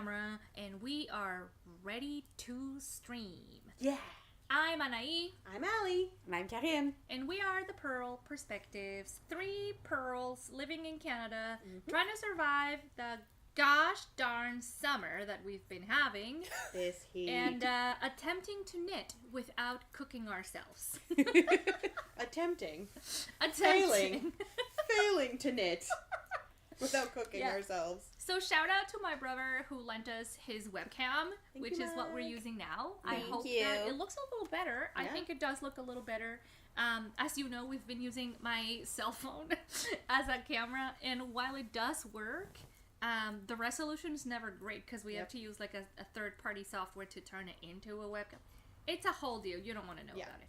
camera, and we are ready to stream. Yeah. I'm Anahí. I'm Allie. And I'm Carine. And we are the Purl Perspectives. 3 pearls living in Canada, trying to survive the gosh darn summer that we've been having. This heat. And attempting to knit without cooking ourselves. Attempting. Failing to knit without cooking ourselves. So shout out to my brother who lent us his webcam, which is what we're using now. I hope that it looks a little better. Yeah. I think it does look a little better. As you know, we've been using my cell phone as a camera, and while it does work, the resolution is never great because we have to use like a third-party software to turn it into a webcam. It's a whole deal. You don't want to know about it.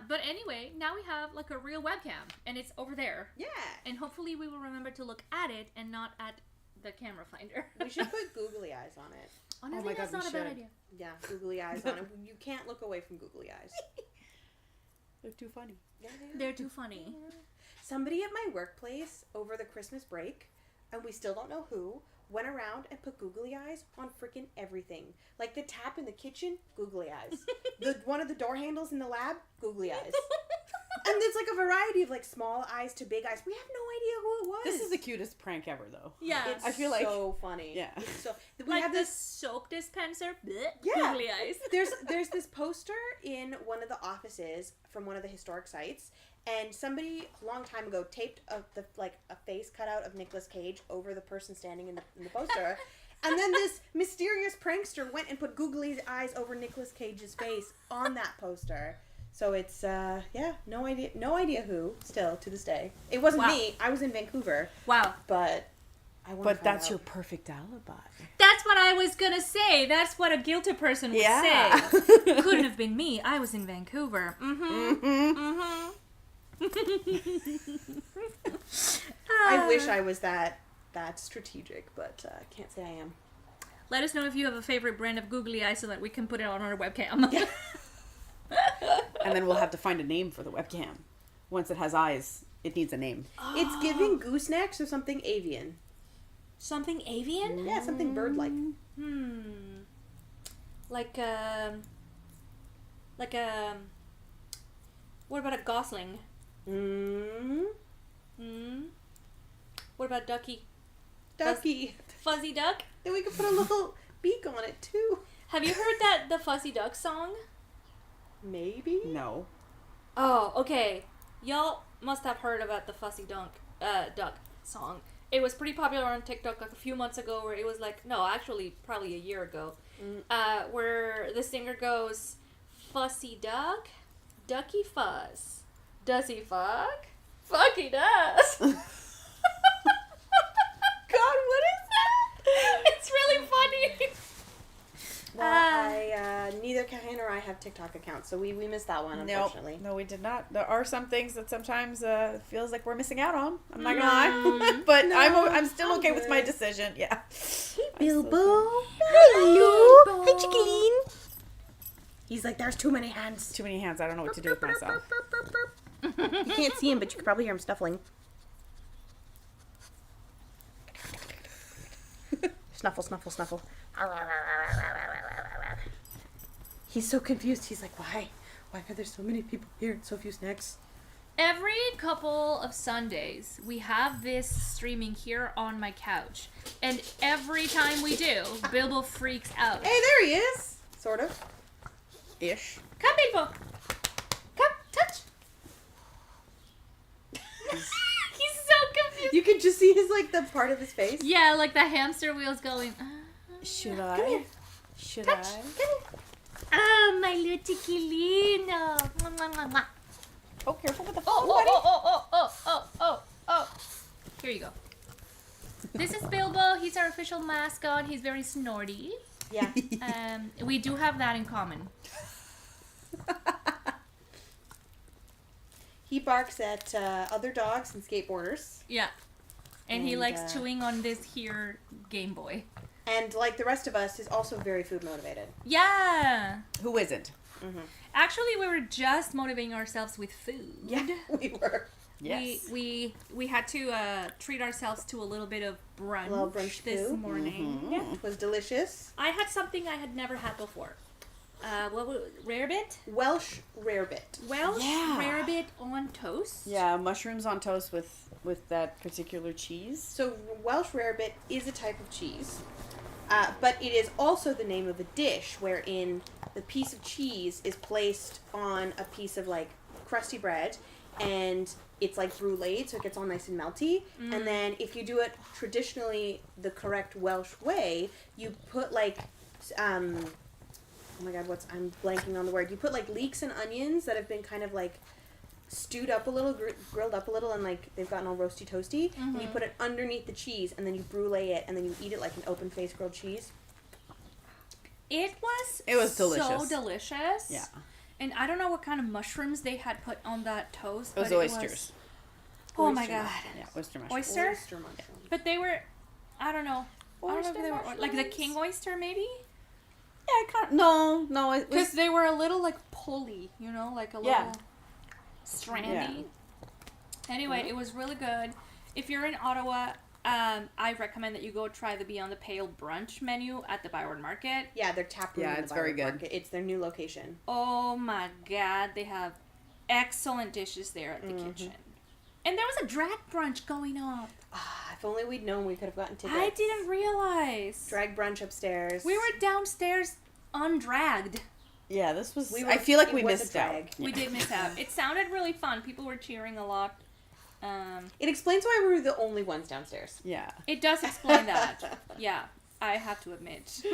But anyway, now we have like a real webcam, and it's over there. Yeah. And hopefully we will remember to look at it and not at the camera finder. We should put googly eyes on it. Honestly, that's not a bad idea. Yeah, googly eyes on it. You can't look away from googly eyes. They're too funny. Yeah, they're too funny. Somebody at my workplace over the Christmas break, and we still don't know who, went around and put googly eyes on freaking everything. Like the tap in the kitchen, googly eyes. One of the door handles in the lab, googly eyes. And there's like a variety of like small eyes to big eyes. We have no idea who it was. This is the cutest prank ever, though. Yeah. It's I feel like so funny. Yeah. It's so, we like have this soap dispenser, yeah. googly eyes. There's this poster in one of the offices from one of the historic sites, and somebody a long time ago taped a face cutout of Nicolas Cage over the person standing in the poster. And then this mysterious prankster went and put googly eyes over Nicolas Cage's face on that poster. So it's, no idea who, still, to this day. It wasn't me. I was in Vancouver. Wow. But I want to But that's your perfect alibi. That's what I was gonna say. That's what a guilty person would say. Couldn't have been me. I was in Vancouver. I wish I was that strategic, but I can't say I am. Let us know if you have a favorite brand of googly eyes so that we can put it on our webcam. Yeah. And then we'll have to find a name for the webcam. Once it has eyes, it needs a name. Oh. It's giving goosenecks or something avian. Something avian? Yeah, something bird-like. Like what about a gosling? What about ducky? Ducky. Fuzzy duck? Then we could put a little beak on it, too. Have you heard the Fuzzy Duck song? Maybe? No. Oh, okay. Y'all must have heard about the Fuzzy Duck song. It was pretty popular on TikTok like a few months ago, where it was like, no, actually probably a year ago, where the singer goes, Fussy duck, ducky fuzz. Does he fuck? Fuck he does. God, what is that? It's really funny. Well, neither Carine or I have TikTok accounts, so we missed that one, unfortunately. No, we did not. There are some things that sometimes feels like we're missing out on. I'm not gonna lie. But I'm still okay with my decision. Yeah. Hey, Bilbo. Hello. Hi, Chickleen. He's like, there's too many hands. Too many hands. I don't know what to do with myself. You can't see him, but you could probably hear him snuffling. Snuffle, snuffle, snuffle. He's so confused. He's like, why? Why are there so many people here and so few snacks? Every couple of Sundays, we have this streaming here on my couch. And every time we do, Bilbo freaks out. Hey, there he is. Sort of. Ish. Come, Bilbo. Come, touch. He's so confused. You can just see his, like, the part of his face. Yeah, like the hamster wheels going. Should Come I? here. Should Touch. I? Come here. Oh, my little chiquilino. Oh, careful with the phone, Oh. Here you go. This is Bilbo. He's our official mascot. He's very snorty. Yeah. We do have that in common. He barks at other dogs and skateboarders. Yeah. And he likes chewing on this here Game Boy. And like the rest of us, is also very food motivated. Yeah. Who isn't? Actually, we were just motivating ourselves with food. Yeah, we were. Yes. We had to treat ourselves to a little bit of brunch, this too. morning. Yeah, it was delicious. I had something I had never had before. What was rarebit? Welsh rarebit. Welsh rarebit on toast. Yeah, mushrooms on toast with that particular cheese. So Welsh rarebit is a type of cheese, but it is also the name of a dish wherein the piece of cheese is placed on a piece of like crusty bread, and it's like bruleed, so it gets all nice and melty. And then if you do it traditionally the correct Welsh way, you put like oh my god, I'm blanking on the word. You put like leeks and onions that have been kind of like stewed up a little, grilled up a little, and like they've gotten all roasty toasty, and you put it underneath the cheese, and then you brulee it, and then you eat it like an open faced grilled cheese. It was delicious. So delicious. Yeah. And I don't know what kind of mushrooms they had put on that toast. It was oysters. Oh my god. Yeah, oyster mushrooms. Oyster mushrooms. But they were, I don't know. I don't know if they were like the king oyster maybe. Yeah, kind of. No, because they were a little like pulley, like a little strandy. Yeah. Anyway, it was really good. If you're in Ottawa, I recommend that you go try the Beyond the Pale brunch menu at the Byward Market. Yeah, they're tap room. Yeah, it's very good. Market. It's their new location. Oh my god, they have excellent dishes there at the kitchen. And there was a drag brunch going on. If only we'd known, we could have gotten tickets. I didn't realize. Drag brunch upstairs. We were downstairs undragged. Yeah, this was. I feel like we missed out. We did miss out. It sounded really fun. People were cheering a lot. It explains why we were the only ones downstairs. Yeah. It does explain that. Yeah, I have to admit.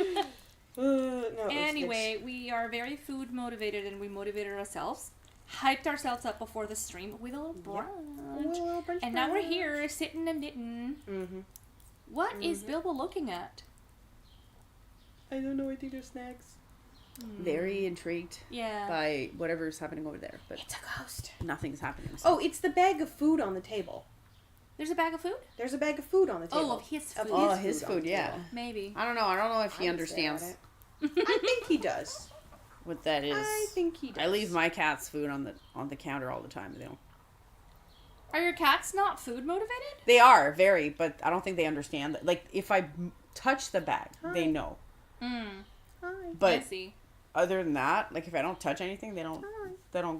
No, anyway, we are very food motivated, and we motivated ourselves. Hyped ourselves up before the stream with a little brunch. And now we're here sitting and knitting. What is Bilbo looking at? I don't know. I think they're snacks. Very intrigued by whatever's happening over there, but it's a ghost. Nothing's happening. Oh, it's the bag of food on the table. There's a bag of food? There's a bag of food on the table. Oh, of his food. Oh, his food, yeah. Maybe. I don't know if he understands. I think he does. What that is. I think he does. I leave my cat's food on the counter all the time. They don't. Are your cats not food motivated? They are very, but I don't think they understand that. Like if I touch the bag, they know. Hi. But I see. Other than that, like if I don't touch anything, they don't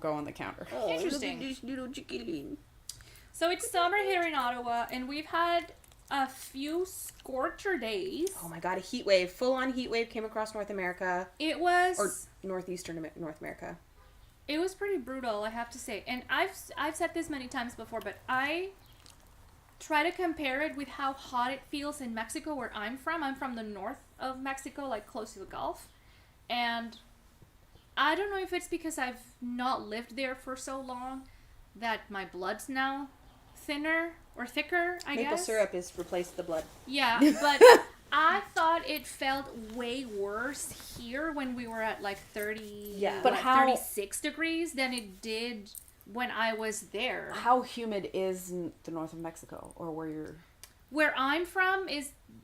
go on the counter. Oh, interesting. Look at this little chicken. So it's summer here in Ottawa, and we've had a few scorcher days. Oh my god, a heat wave, full on heat wave came across North America. It was northeastern North America. It was pretty brutal, I have to say. And I've said this many times before, but I try to compare it with how hot it feels in Mexico, where I'm from. I'm from the north of Mexico, like close to the Gulf. And I don't know if it's because I've not lived there for so long that my blood's now thinner or thicker, I guess. Maple syrup has replaced the blood. Yeah, but I thought it felt way worse here when we were at like 36 degrees than it did when I was there. How humid is the north of Mexico, or where you're? Where I'm from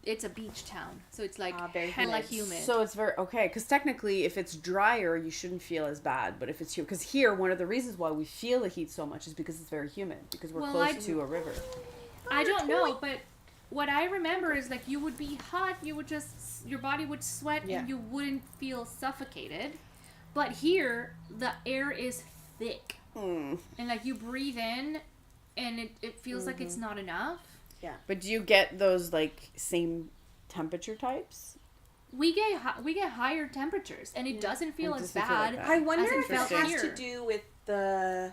it's a beach town, so it's like hella humid. So it's very okay, because technically, if it's drier, you shouldn't feel as bad. But if it's humid, because here, one of the reasons why we feel the heat so much is because it's very humid, because we're close to a river. I don't know, but what I remember is like you would be hot, your body would sweat, and you wouldn't feel suffocated. But here, the air is thick, and like you breathe in, and it feels like it's not enough. Yeah. But do you get those like same temperature types? We get higher temperatures, and it doesn't feel as bad. I wonder if it has to do with the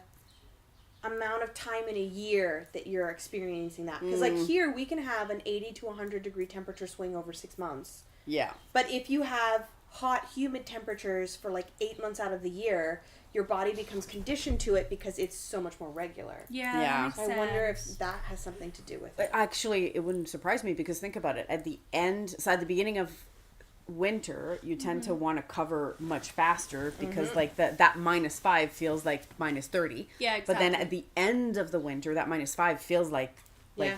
amount of time in a year that you're experiencing that. Because like here, we can have an 80 to 100 degree temperature swing over 6 months. Yeah. But if you have hot, humid temperatures for like 8 months out of the year, your body becomes conditioned to it because it's so much more regular. Yeah. That makes sense. I wonder if that has something to do with it. Actually, it wouldn't surprise me, because think about it. At the beginning of winter, you tend to want to cover much faster, because like that -5 feels like -30. Yeah, exactly. But then at the end of the winter, that -5 feels like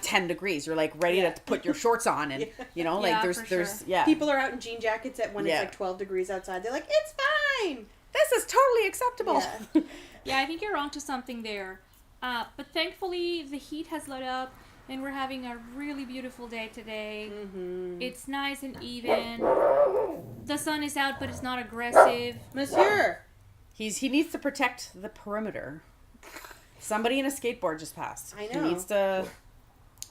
10 degrees. You're like ready to put your shorts on, and you know, like there's people are out in jean jackets when it's like 12 degrees outside. They're like, it's fine. This is totally acceptable. Yeah, I think you're onto something there. But thankfully, the heat has let up, and we're having a really beautiful day today. Mm-hmm. It's nice and even. The sun is out, but it's not aggressive. Monsieur! He needs to protect the perimeter. Somebody in a skateboard just passed. I know. He needs to...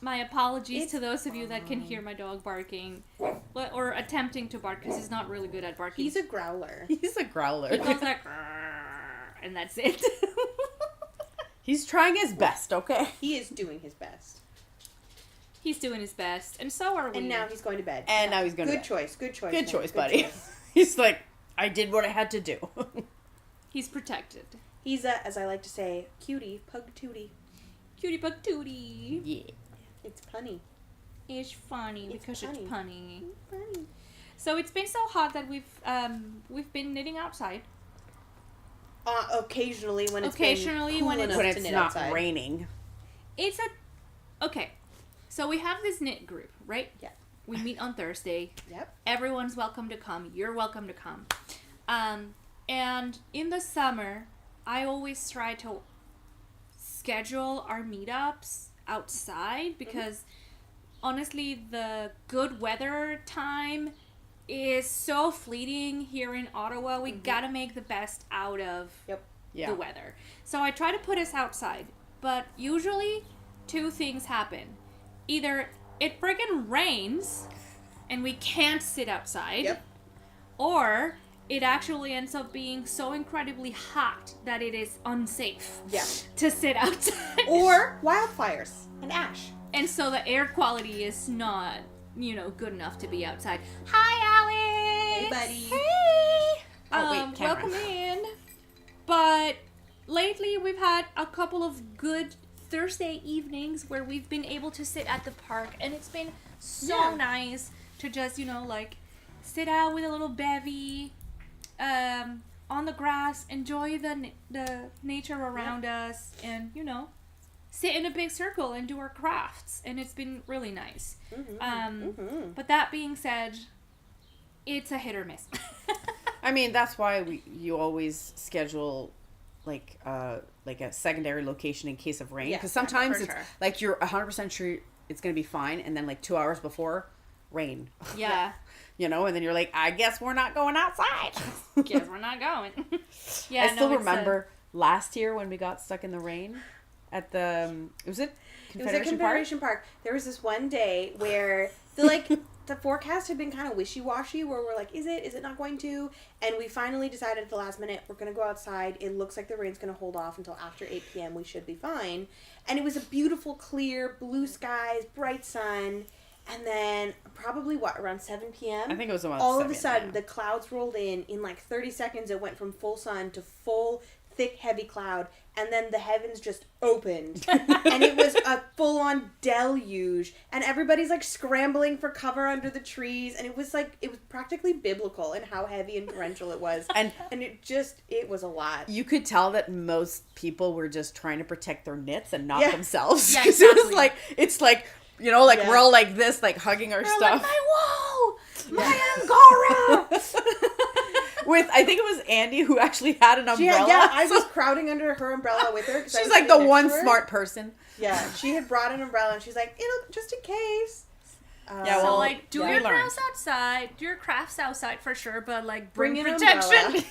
My apologies to those of you that can hear my dog barking. Or attempting to bark, because he's not really good at barking. He's a growler. He's a growler. He goes like... and that's it. He's trying his best, okay? He is doing his best. He's doing his best, and so are we. And now he's going to bed. And now he's going to bed. Good choice, buddy. He's like, I did what I had to do. He's protected. He's a, as I like to say, cutie pug tootie. Cutie pug tootie. Yeah. It's punny. It's funny because it's punny. Funny. So it's been so hot that we've been knitting outside. Occasionally when it's not outside. raining. Okay. So we have this knit group, right? Yeah. We meet on Thursday. Yep. Everyone's welcome to come. You're welcome to come. And in the summer, I always try to schedule our meetups outside because honestly, the good weather time is so fleeting here in Ottawa. We gotta make the best out of the weather. So I try to put us outside, but usually 2 things happen. Either it friggin' rains and we can't sit outside, or it actually ends up being so incredibly hot that it is unsafe to sit outside. Or wildfires and ash. And so the air quality is not, good enough to be outside. Hi, Alex! Hey, buddy. Hey! Welcome in. But lately we've had a couple of good Thursday evenings where we've been able to sit at the park, and it's been so nice to just, sit out with a little bevy, on the grass, enjoy the nature around us, and, sit in a big circle and do our crafts, and it's been really nice. But that being said, it's a hit or miss. I mean, that's why you always schedule like a secondary location in case of rain, because sometimes it's like you're 100% sure it's gonna be fine, and then like 2 hours before, rain. Yeah. And then you're like, I guess we're not going outside. Guess we're not going. I still remember last year when we got stuck in the rain at the was it Confederation Park? There was this one day where the forecast had been kind of wishy-washy, where we're like, is it not going to? And we finally decided at the last minute, we're going to go outside. It looks like the rain's going to hold off until after 8 p.m. We should be fine. And it was a beautiful, clear, blue skies, bright sun. And then probably, around 7 p.m.? I think it was about all of a sudden, the clouds rolled in. In like 30 seconds, it went from full sun to full, thick, heavy cloud. And then the heavens just opened. And it was a full-on deluge. And everybody's like scrambling for cover under the trees. And it was practically biblical in how heavy and torrential it was. And it was a lot. You could tell that most people were just trying to protect their knits and not themselves. Yeah, exactly. We're all like this, like hugging our stuff. Like, my wall! My Angora! I think it was Andy who actually had an umbrella. I was crowding under her umbrella with her. She's like the one smart person. Yeah, she had brought an umbrella, and she's like, just in case. Do your crafts outside. Do your crafts outside for sure, but bring protection.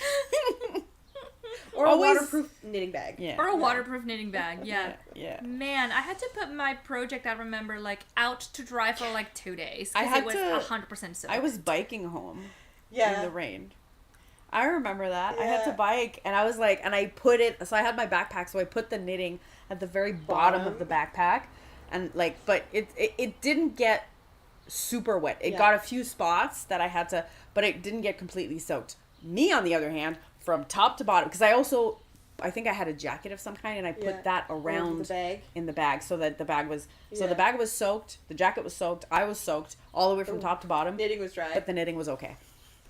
Or a waterproof knitting bag. Yeah. Or a waterproof knitting bag, yeah. Man, I had to put my project, I remember, out to dry for 2 days. Because it was 100% soaked. I was biking home in the rain. I remember that. Yeah. I had to bike, and I was and I put it, so I had my backpack, so I put the knitting at the very bottom of the backpack, and but it didn't get super wet. It got a few spots that I had to, but it didn't get completely soaked. Me, on the other hand, from top to bottom, because I think I had a jacket of some kind, and I put that around the bag. In the bag, so that the bag was the bag was soaked, the jacket was soaked, I was soaked all the way from top to bottom. Knitting was dry, but the knitting was okay.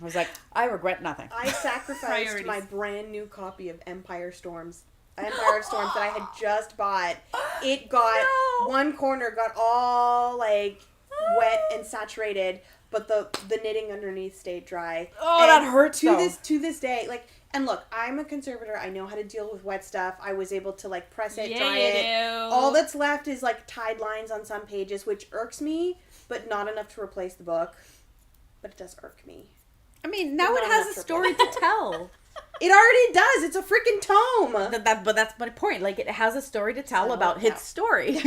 I was like, I regret nothing. I sacrificed my brand new copy of Empire Storms that I had just bought. It got one corner got all wet and saturated, but the knitting underneath stayed dry. Oh, and that hurts to this day, like, and look, I'm a conservator. I know how to deal with wet stuff. I was able to, like, press it, dry it. All that's left is, like, tied lines on some pages, which irks me, but not enough to replace the book. But it does irk me. I mean, now it has a story to tell. It already does. It's a freaking tome. But that's my point. Like, it has a story to tell about its story.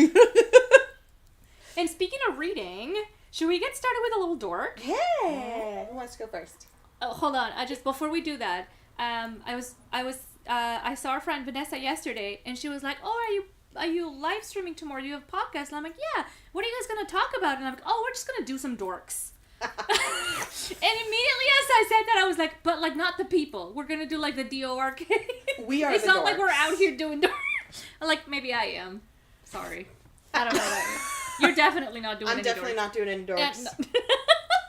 And speaking of reading, should we get started with a little dork? Yeah. Who wants to go first? Oh, hold on. Before we do that, I saw our friend Vanessa yesterday, and she was like, "Oh, are you live streaming tomorrow? Do you have a podcast?" And I'm like, "Yeah. What are you guys gonna talk about?" And I'm like, "Oh, we're just gonna do some dorks." And immediately as I said that, I was like, "But like not the people. We're gonna do like the DORK." We are. It's not like we're out here doing dorks. Like maybe I am. Sorry. I don't know about you. You're definitely not doing. I'm definitely not doing any dorks.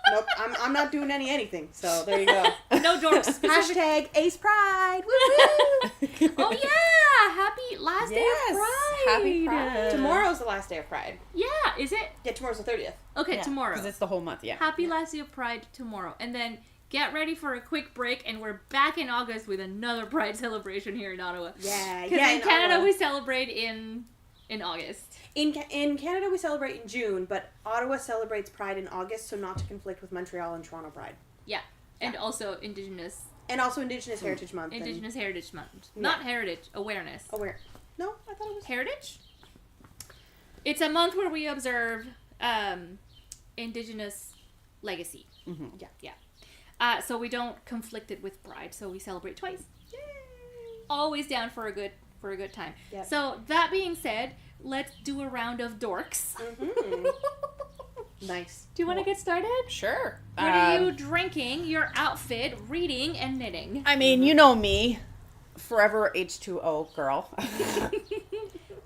Nope, I'm not doing anything. So there you go. No dorks. Hashtag Ace Pride. Woo-woo. Oh yeah! Happy last day of Pride. Happy Pride. Tomorrow's the last day of Pride. Yeah, is it? Yeah, tomorrow's the 30th. Okay, tomorrow. Because it's the whole month. Yeah. Happy last day of Pride tomorrow, and then get ready for a quick break, and we're back in August with another Pride celebration here in Ottawa. Yeah, Because in Canada Ottawa. We celebrate in August. In Canada, we celebrate in June, but Ottawa celebrates Pride in August, so not to conflict with Montreal and Toronto Pride. Yeah, and also Indigenous. And also Indigenous Heritage Month. Indigenous Heritage Month. Not heritage, awareness. No, I thought it was... Heritage? It's a month where we observe Indigenous legacy. Mm-hmm. Yeah. So we don't conflict it with Pride, so we celebrate twice. Yay! Always down for a good time. Yep. So that being said, let's do a round of dorks. Mm-hmm. Nice. Do you want to get started? Sure. What are you drinking, your outfit, reading, and knitting? I mean, you know me. Forever H2O girl.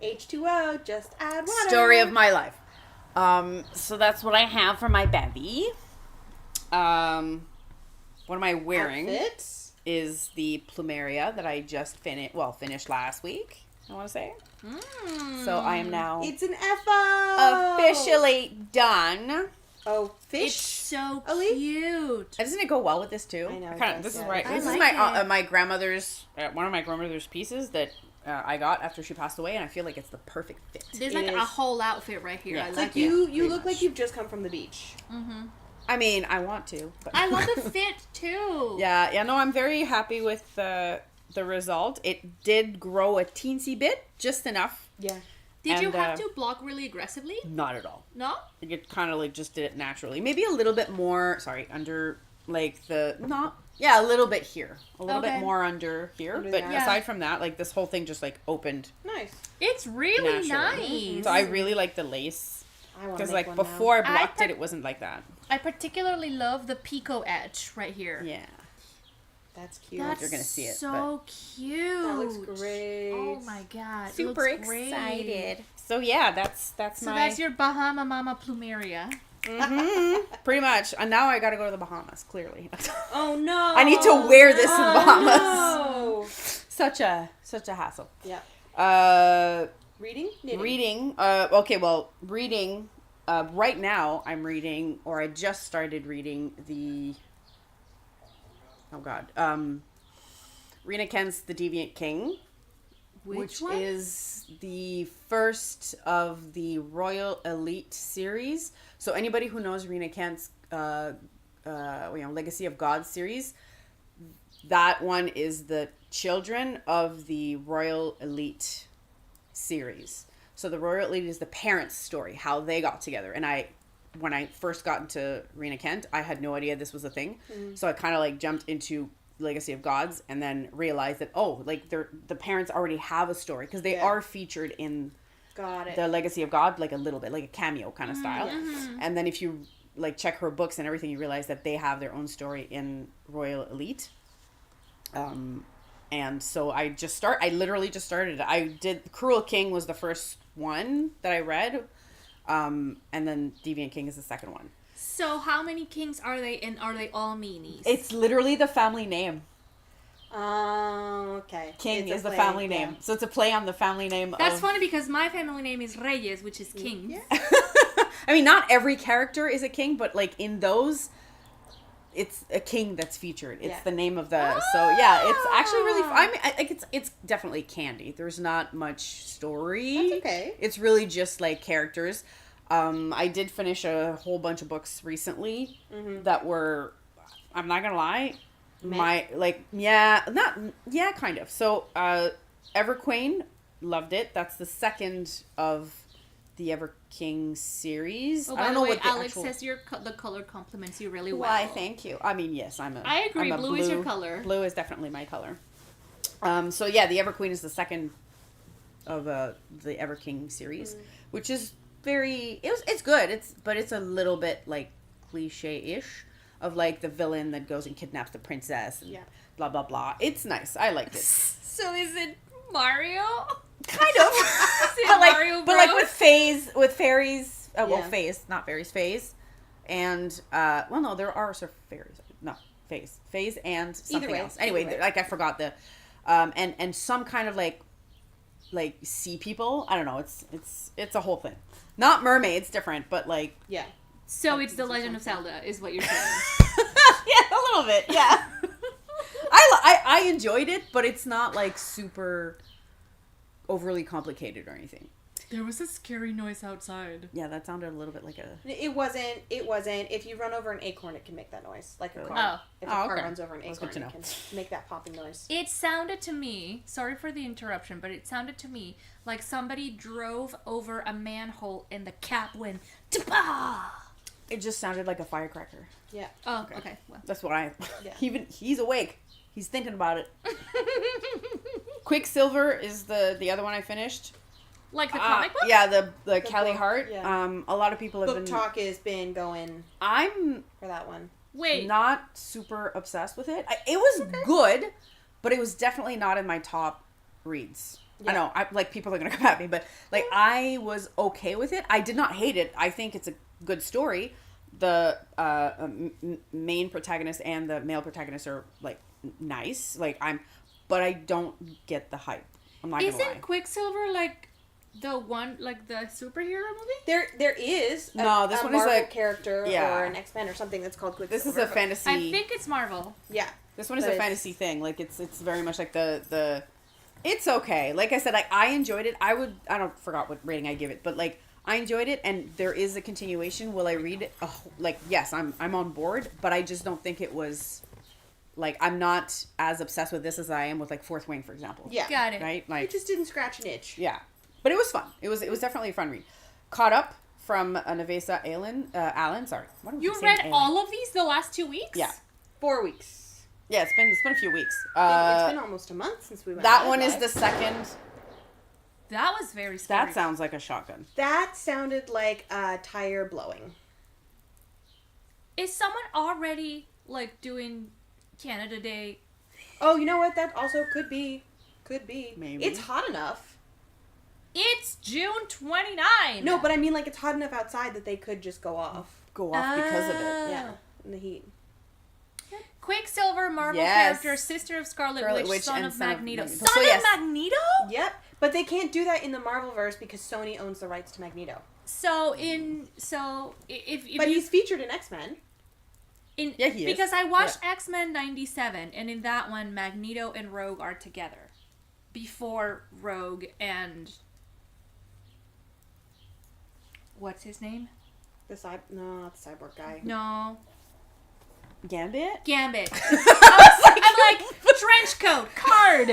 H2O, just add water. Story of my life. So that's what I have for my baby. What am I wearing? Outfits? Is the plumeria that I just finished last week, I want to say. So I am now... It's an FO! Officially done. Oh, fish? It's so Ali? cute. Doesn't it go well with this too? I know. This is my grandmother's, one of my grandmother's pieces that I got after she passed away, and I feel like it's the perfect fit. There's like a whole outfit right here. Yeah. I like you look like you've just come from the beach. Mm-hmm. I mean, I want to. But I love the fit too. Yeah, no, I'm very happy with the result. It did grow a teensy bit, just enough. Yeah. Did you have to block really aggressively? Not at all. No? It kind of like just did it naturally. Maybe a little bit more, under like a little bit here. A little bit more under here. But aside from that, like this whole thing just like opened. Nice. It's really naturally. nice. So I really like the lace. Because like before I blocked it wasn't like that. I particularly love the picot edge right here. Yeah. That's cute. That's you're gonna see it. So cute. That looks great. Oh my god. Super excited. So yeah, that's So that's your Bahama Mama Plumeria. Mm-hmm. Pretty much. And now I gotta go to the Bahamas, clearly. Oh no. I need to wear this in the Bahamas. No. Such a hassle. Yeah. Reading? Knitting. Reading. Reading. Right now, I'm reading, or I just started reading the. Oh God. Rina Kent's The Deviant King, which one? is the first of the Royal Elite series. So anybody who knows Rina Kent's, Legacy of God series, that one is the children of the Royal Elite series. So the Royal Elite is the parents' story, how they got together. And when I first got into Rina Kent, I had no idea this was a thing. Mm. So I kind of like jumped into Legacy of Gods and then realized that, the parents already have a story because they are featured in the Legacy of God, like a little bit, like a cameo kind of style. Mm-hmm. And then if you like check her books and everything, you realize that they have their own story in Royal Elite. And so I literally just started it. I did Cruel King was the first one that I read. And then Deviant King is the second one. So how many kings are they, and are they all meanies? It's literally the family name. Okay. King is the family name. So it's a play on the family name. That's funny because my family name is Reyes, which is kings. Yeah. I mean, not every character is a king, but like in those, it's a king that's featured. It's the name of the. So yeah, it's actually really. I mean, it's definitely candy. There's not much story. That's okay. It's really just like characters. I did finish a whole bunch of books recently that were. I'm not gonna lie. Kind of. So, Everqueen, loved it. That's the second of the Ever King series. Oh, by the way, Alex says the color complements you really well. Why, thank you. I mean, yes, I agree. Blue is your color. Blue is definitely my color. So yeah, the Everqueen is the second of the Ever King series, which is it's good. But it's a little bit like cliche-ish. Of like the villain that goes and kidnaps the princess and blah blah blah. It's nice. I liked it. So is it Mario? Kind of. but like with fairies. Fays, not fairies, fays. And no, there are fairies. No, fays and something else. Anyway, like I forgot the and some kind of like sea people. I don't know. It's a whole thing. Not mermaids, different, but like So it's The Legend of Zelda, is what you're saying. Yeah, a little bit. Yeah. I enjoyed it, but it's not like super overly complicated or anything. There was a scary noise outside. Yeah, that sounded a little bit like a... It wasn't. If you run over an acorn, it can make that noise. Like a car. If a car runs over an acorn, it can make that popping noise. It sounded to me, sorry for the interruption, but it sounded to me like somebody drove over a manhole and the cap went... Ta-bah! It just sounded like a firecracker. Yeah. Oh, okay. Well. That's what I... Yeah. He's awake. He's thinking about it. Quicksilver is the other one I finished. Like the comic book? Yeah, the Callie Hart. Yeah. A lot of people have Book talk has been going I'm for that one. Wait. Not super obsessed with it. It was good, but it was definitely not in my top reads. Yeah. I know, people are going to come at me, but I was okay with it. I did not hate it. I think it's a good story. The main protagonist and the male protagonist are nice. But I don't get the hype. I'm not gonna lie. Isn't Quicksilver the one the superhero movie? There is this one Marvel is character or an X-Men or something that's called Quicksilver. This is a fantasy. I think it's Marvel. Yeah. This one is a fantasy thing. It's very much like the. It's okay. Like I said, I enjoyed it. I forgot what rating I give it, but I enjoyed it, and there is a continuation. Will I read it? Oh, yes, I'm on board, but I just don't think it was. I'm not as obsessed with this as I am with Fourth Wing, for example. Yeah, got it. Right, it just didn't scratch an itch. Yeah, but it was fun. It was definitely a fun read. Caught up from Navessa Allen. Sorry, you read all of these the last 2 weeks? Yeah, 4 weeks. Yeah, it's been a few weeks. It's been almost a month since we went. That one is the second. That was very scary. That sounds like a shotgun. That sounded like a tire blowing. Is someone already doing Canada Day? Oh, you know what? That also could be. Maybe. It's hot enough. It's June 29. No, but I mean it's hot enough outside that they could just go off. Because of it. Yeah, in the heat. Quicksilver, Marvel character, sister of Scarlet Witch, son of Magneto. Son of Magneto? Yep. But they can't do that in the Marvelverse because Sony owns the rights to Magneto. But he's featured in X-Men. He is. Because I watched X-Men 97, and in that one, Magneto and Rogue are together. Before Rogue and... What's his name? No, not the cyborg guy. No. Gambit? I'm trench coat, card.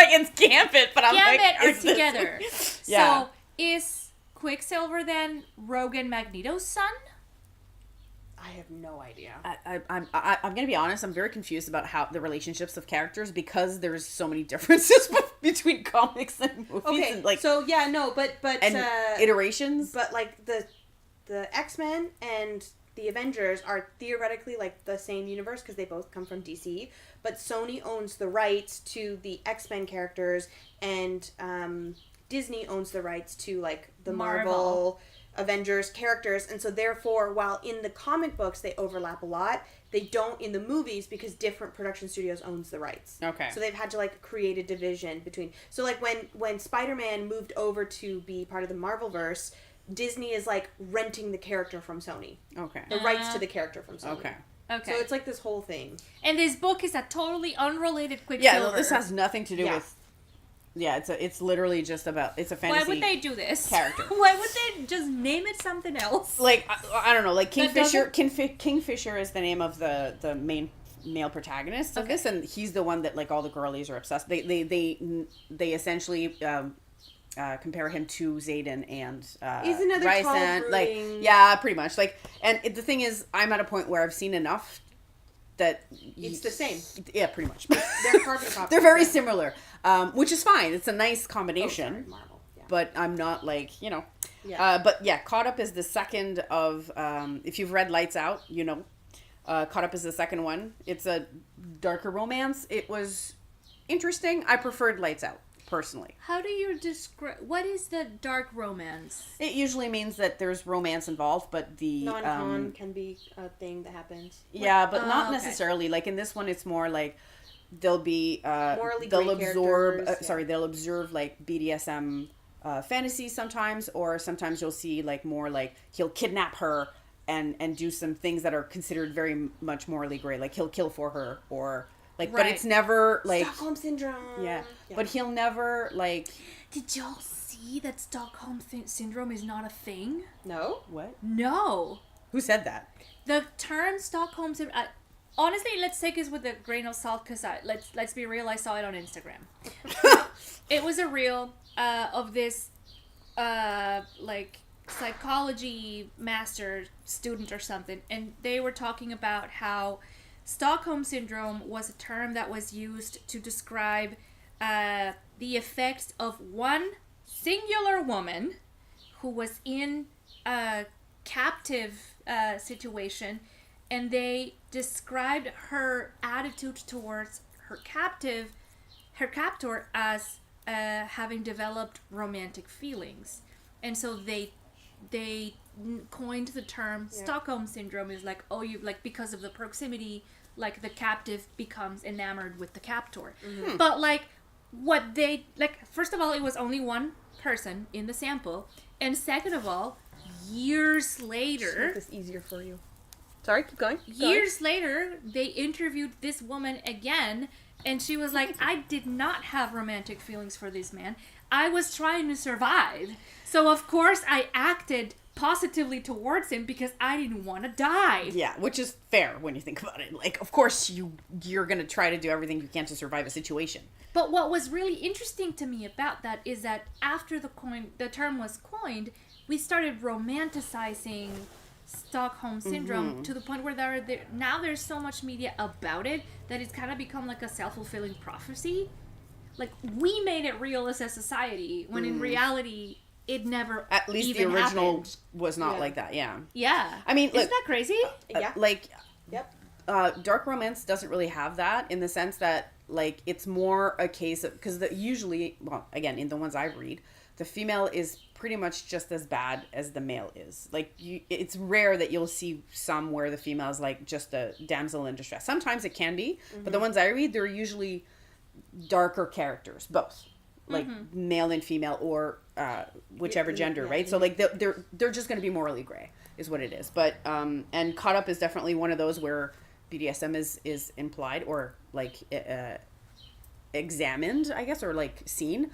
It's Gambit, but Gambit are together. Yeah. So is Quicksilver then Rogue and Magneto's son? I have no idea. I'm gonna be honest. I'm very confused about how the relationships of characters because there's so many differences between comics and movies. Okay, but and iterations. But the X-Men and the Avengers are theoretically the same universe because they both come from DC, but Sony owns the rights to the X-Men characters, and Disney owns the rights to the Marvel Avengers characters, and so therefore, while in the comic books they overlap a lot, they don't in the movies because different production studios owns the rights. Okay. So they've had to create a division between. So when Spider-Man moved over to be part of the Marvelverse, Disney is like renting the character from Sony. Okay. The rights to the character from Sony. Okay. Okay. So it's like this whole thing. And this book is a totally unrelated Quicksilver. Yeah, no, this has nothing to do with. Yeah, it's literally just about, it's a fantasy. Why would they do this? Character. Why would they just name it something else? Like I don't know, like Kingfisher. Kingfisher is the name of the main male protagonist of this, and he's the one that like all the girlies are obsessed. They essentially compare him to Xaden and he's another Raisen. tall, Like yeah, pretty much. Like, and the thing is, I'm at a point where I've seen enough that it's the same. Yeah, pretty much. They're carbon copies. They're very similar, which is fine. It's a nice combination. Oh, sorry, Marvel. Yeah. But I'm not like, you know. Yeah. But yeah, Caught Up is the second of, if you've read Lights Out, you know. Caught Up is the second one. It's a darker romance. It was interesting. I preferred Lights Out, personally. How do you describe, what is the dark romance? It usually means that there's romance involved, but the... Non-con can be a thing that happens. Yeah, but not necessarily. Like in this one, it's more like they'll be... morally they'll great absorb... characters, they'll observe like BDSM fantasies sometimes, or sometimes you'll see like more like he'll kidnap her and do some things that are considered very much morally gray. Like he'll kill for her, or... Like, right. But it's never, like... Stockholm Syndrome. Yeah. But he'll never, like... Did y'all see that Stockholm Syndrome is not a thing? No? What? No. Who said that? The term Stockholm Syndrome... honestly, let's take this with a grain of salt, because let's be real, I saw it on Instagram. It was a reel of this, like, psychology master student or something, and they were talking about how... Stockholm Syndrome was a term that was used to describe the effects of one singular woman who was in a captive situation, and they described her attitude towards her captor as having developed romantic feelings, and so they coined the term Stockholm Syndrome. Is like, oh, you like, because of the proximity, like the captive becomes enamored with the captor. Mm-hmm. But like what they like, first of all, it was only one person in the sample, and second of all, years later, this easier for you. Sorry, keep going. Years later, they interviewed this woman again, and she was like, I did not have romantic feelings for this man. I was trying to survive. So of course I acted positively towards him because I didn't want to die. Yeah, which is fair when you think about it. Like, of course you're going to try to do everything you can to survive a situation. But what was really interesting to me about that is that after the term was coined, we started romanticizing Stockholm Syndrome to the point where now there's so much media about it that it's kind of become like a self-fulfilling prophecy. Like, we made it real as a society, when in reality... it never at least even the original happened. Was not like that. Yeah. Yeah. I mean, isn't that crazy? Yeah. Like, yep. Dark romance doesn't really have that, in the sense that like it's more a case of, because usually, well, again, in the ones I read, the female is pretty much just as bad as the male is. Like, it's rare that you'll see some where the female is like just a damsel in distress. Sometimes it can be, but the ones I read, they're usually darker characters, both. Like male and female, or whichever gender, right? So like they're just going to be morally gray, is what it is. But and Caught Up is definitely one of those where BDSM is implied, or like examined, I guess, or like seen.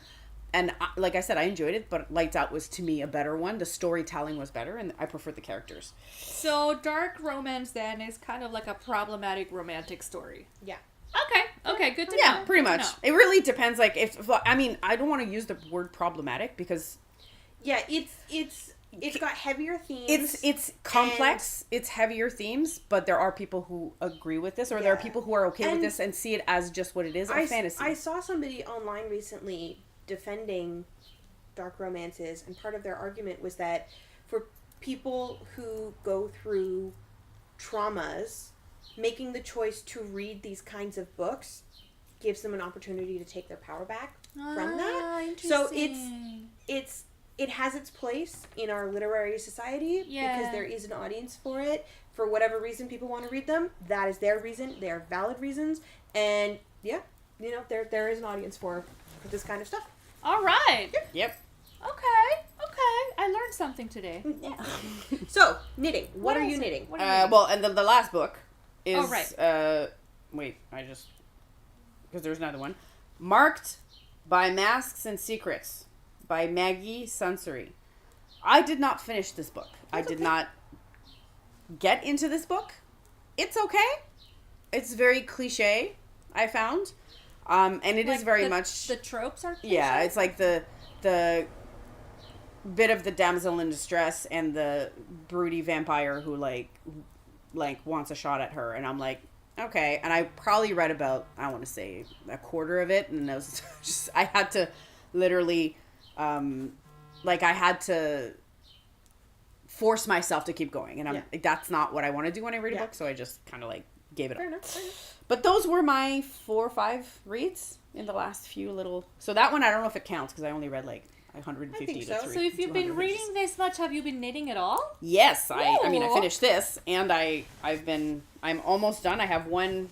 And like I said, I enjoyed it, but Lights Out was, to me, a better one. The storytelling was better, and I preferred the characters. So dark romance then is kind of like a problematic romantic story. Yeah. Okay, good to know. Yeah, pretty much. It really depends. Like, I mean, I don't want to use the word problematic because... Yeah, it's got heavier themes. It's complex. It's heavier themes, but there are people who agree with this, or there are people who are okay with this and see it as just what it is, a fantasy. I saw somebody online recently defending dark romances, and part of their argument was that for people who go through traumas, making the choice to read these kinds of books gives them an opportunity to take their power back from that. So it has its place in our literary society because there is an audience for it. For whatever reason people want to read them, that is their reason. They are valid reasons, and there is an audience for this kind of stuff. All right. Yep. Okay. I learned something today. Yeah. So, knitting. What are you knitting? Well, and the last book is... Oh, right. Wait, because there's another one. Marked by Masks and Secrets by Maggie Sunseri. I did not finish this book. I did not get into this book. It's okay. It's very cliche, I found. And it is very much... The tropes are cliche? Yeah, it's like the bit of the damsel in distress and the broody vampire who, like wants a shot at her. And I'm like, okay. And I probably read about, I want to say, a quarter of it. And I was just... I had to literally... I had to force myself to keep going, and that's not what I want to do when I read a book, so I just kind of gave it up. Fair enough. But those were my 4 or 5 reads in the last few little... So that one, I don't know if it counts, because I only read 150 to 300. So if you've been reading this much, have you been knitting at all? Yes, I mean, I finished this, and I'm almost done. I have one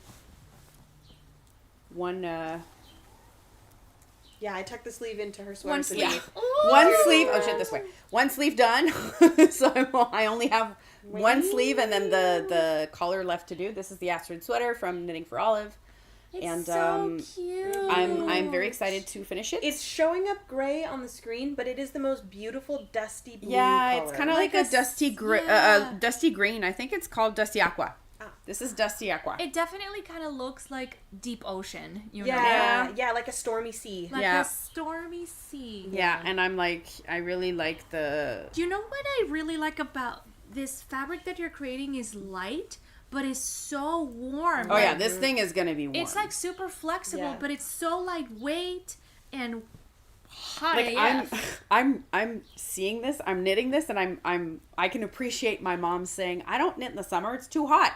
yeah, I tucked the sleeve into her sweater. One sleeve. Yeah. One sleeve. Oh shit, this way. One sleeve done. So I only have one sleeve and then the collar left to do. This is the Astrid sweater from Knitting for Olive. It's so cute. I'm very excited to finish it. It's showing up gray on the screen, but it is the most beautiful dusty blue color. It's kind of like a dusty dusty green. I think it's called Dusty Aqua. This is Dusty Aqua. It definitely kind of looks like deep ocean. You know? Yeah, like a stormy sea. Like a stormy sea. Yeah, and I'm I really like the... Do you know what I really like about this fabric that you're creating is light, but it's so warm. Oh yeah, this thing is gonna be warm. It's super flexible, but it's so lightweight and hot. I'm seeing this, I'm knitting this, and I can appreciate my mom saying, I don't knit in the summer, it's too hot.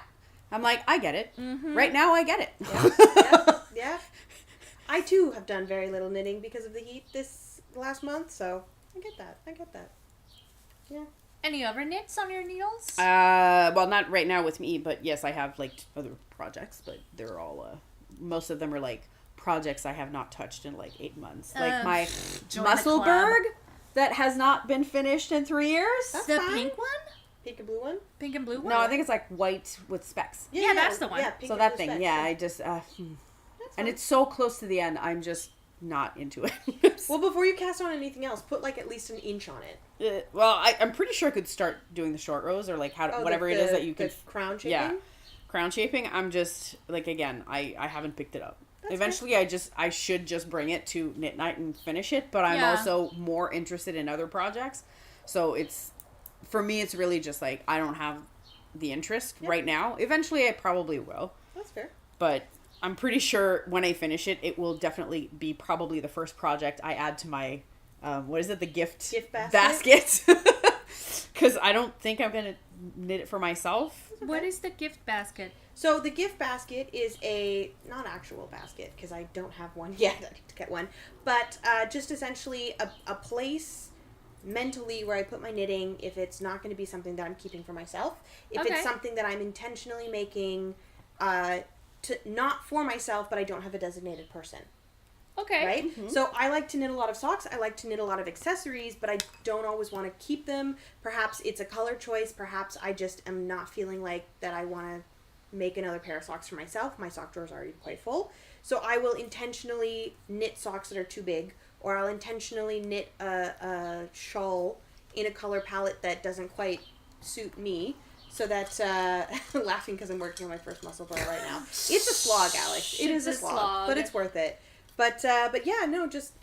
I'm like, I get it. Mm-hmm. Right now, I get it. Yeah. I, too, have done very little knitting because of the heat this last month, so I get that. Yeah. Any other knits on your needles? Well, not right now with me, but yes, I have, other projects, but they're all, most of them are, projects I have not touched in, 8 months. My Musselburg that has not been finished in 3 years. That's the fine. pink one? Pink and blue one? Pink and blue one? No, I think it's white with specks. Yeah, that's the one. Yeah, so that thing, specs, I just, and it's so close to the end, I'm just not into it. Well, before you cast on anything else, put at least an inch on it. Well, I'm pretty sure I could start doing the short rows or whatever it is that you can. Crown shaping? Yeah. Crown shaping, I'm just, again, I haven't picked it up. That's eventually, good. I should just bring it to Knit Night and finish it, but I'm also more interested in other projects. So for me, it's really just I don't have the interest right now. Eventually, I probably will. That's fair. But I'm pretty sure when I finish it, it will definitely be probably the first project I add to my, the gift basket? Because I don't think I'm going to knit it for myself. Okay. What is the gift basket? So the gift basket is a, not actual basket, because I don't have one yet. I need to get one. But just essentially a place mentally where I put my knitting if it's not going to be something that I'm keeping for myself. If it's something that I'm intentionally making not for myself, but I don't have a designated person. Okay. Right? Mm-hmm. So I like to knit a lot of socks. I like to knit a lot of accessories, but I don't always want to keep them. Perhaps it's a color choice. Perhaps I just am not feeling like that I want to make another pair of socks for myself. My sock drawer is already quite full. So I will intentionally knit socks that are too big, or I'll intentionally knit a shawl in a color palette that doesn't quite suit me. So that, laughing because I'm working on my first muscle bar right now. It's a slog, Alex. It is a slog, but it's worth it. But yeah, no, just,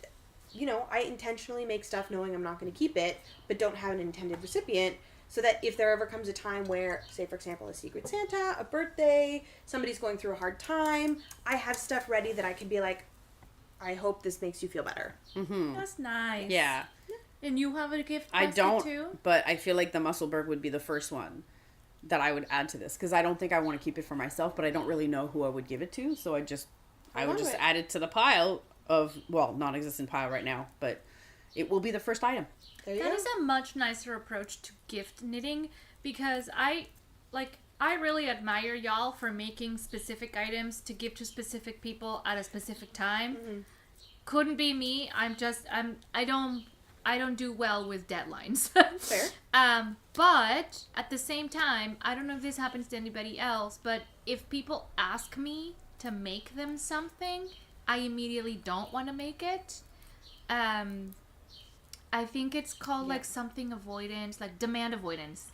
I intentionally make stuff knowing I'm not going to keep it, but don't have an intended recipient, so that if there ever comes a time where, say, for example, a Secret Santa, a birthday, somebody's going through a hard time, I have stuff ready that I can be like, I hope this makes you feel better. Mm-hmm. That's nice. Yeah. And you have a gift basket I don't, too? But I feel like the Musselburg would be the first one that I would add to this, because I don't think I want to keep it for myself, but I don't really know who I would give it to, so I would just add it to the pile of, well, non-existent pile right now, but it will be the first item. There you go. That is a much nicer approach to gift knitting, because I really admire y'all for making specific items to give to specific people at a specific time. Mm-hmm. Couldn't be me. I I don't do well with deadlines. Fair. But at the same time, I don't know if this happens to anybody else, but if people ask me to make them something, I immediately don't want to make it. I think it's called like something avoidance, like demand avoidance.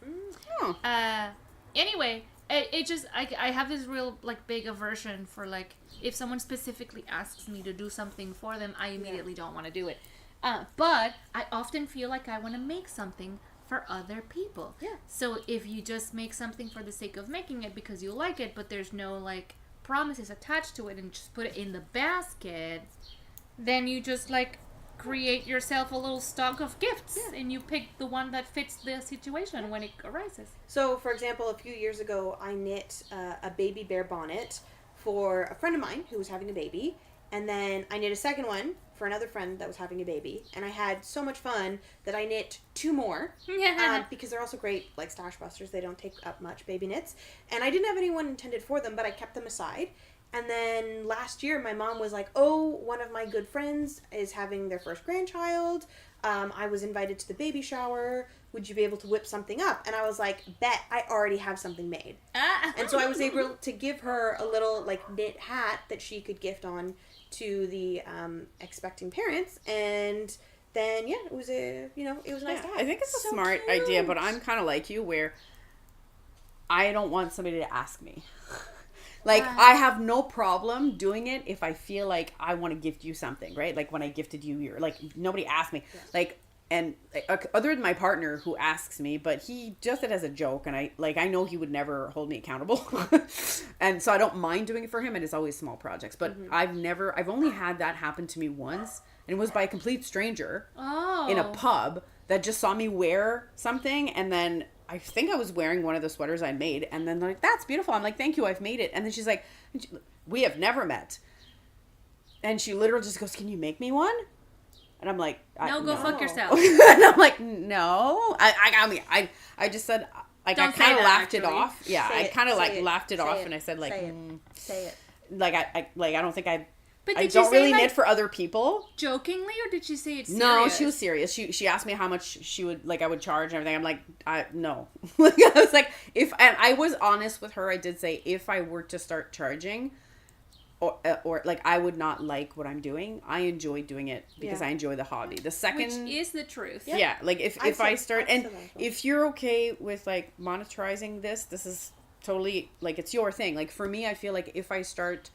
Anyway, it just, I have this real like big aversion for like, if someone specifically asks me to do something for them, I immediately don't want to do it. But I often feel like I want to make something for other people. Yeah. So if you just make something for the sake of making it because you like it, but there's no like promises attached to it and just put it in the basket, then you just like create yourself a little stock of gifts and you pick the one that fits the situation when it arises. So, for example, a few years ago, I knit a baby bear bonnet for a friend of mine who was having a baby, and then I knit a second one for another friend that was having a baby, and I had so much fun that I knit 2 more because they're also great like stash busters. They don't take up much, baby knits, and I didn't have anyone intended for them, but I kept them aside. And then last year, my mom was like, oh, one of my good friends is having their first grandchild. I was invited to the baby shower. Would you be able to whip something up? And I was like, bet, I already have something made. And so I was able to give her a little like knit hat that she could gift on to the expecting parents. And then, it was it was nice to have. I think it's a smart idea, but I'm kind of like you where I don't want somebody to ask me. Like, I have no problem doing it if I feel like I want to gift you something, right? Like, when I gifted you, you're like, nobody asked me. Yeah. Like, and other than my partner who asks me, but he does it as a joke, and I know he would never hold me accountable. And so I don't mind doing it for him, and it's always small projects. But I've only had that happen to me once, and it was by a complete stranger in a pub that just saw me wear something, and then I think I was wearing one of the sweaters I made, and then they're like, that's beautiful. I'm like, thank you, I've made it. And then she's like, we have never met. And she literally just goes, can you make me one? And I'm like, no, go fuck yourself. And I'm like, no. I just said, like, I kind of laughed it off. Yeah, I kind of like laughed it off, and I said, like, say it. Like, I don't think But I don't really knit for other people. Jokingly, or did she say it serious? No, she was serious. She asked me how much she would, like, I would charge and everything. I'm like, no. Like, I was like, and I was honest with her. I did say, if I were to start charging, or like, I would not like what I'm doing. I enjoy doing it because I enjoy the hobby. The second, which is the truth. Yeah, like if I start, and if you're okay with like monetizing this is totally like, it's your thing. Like, for me, I feel like if I start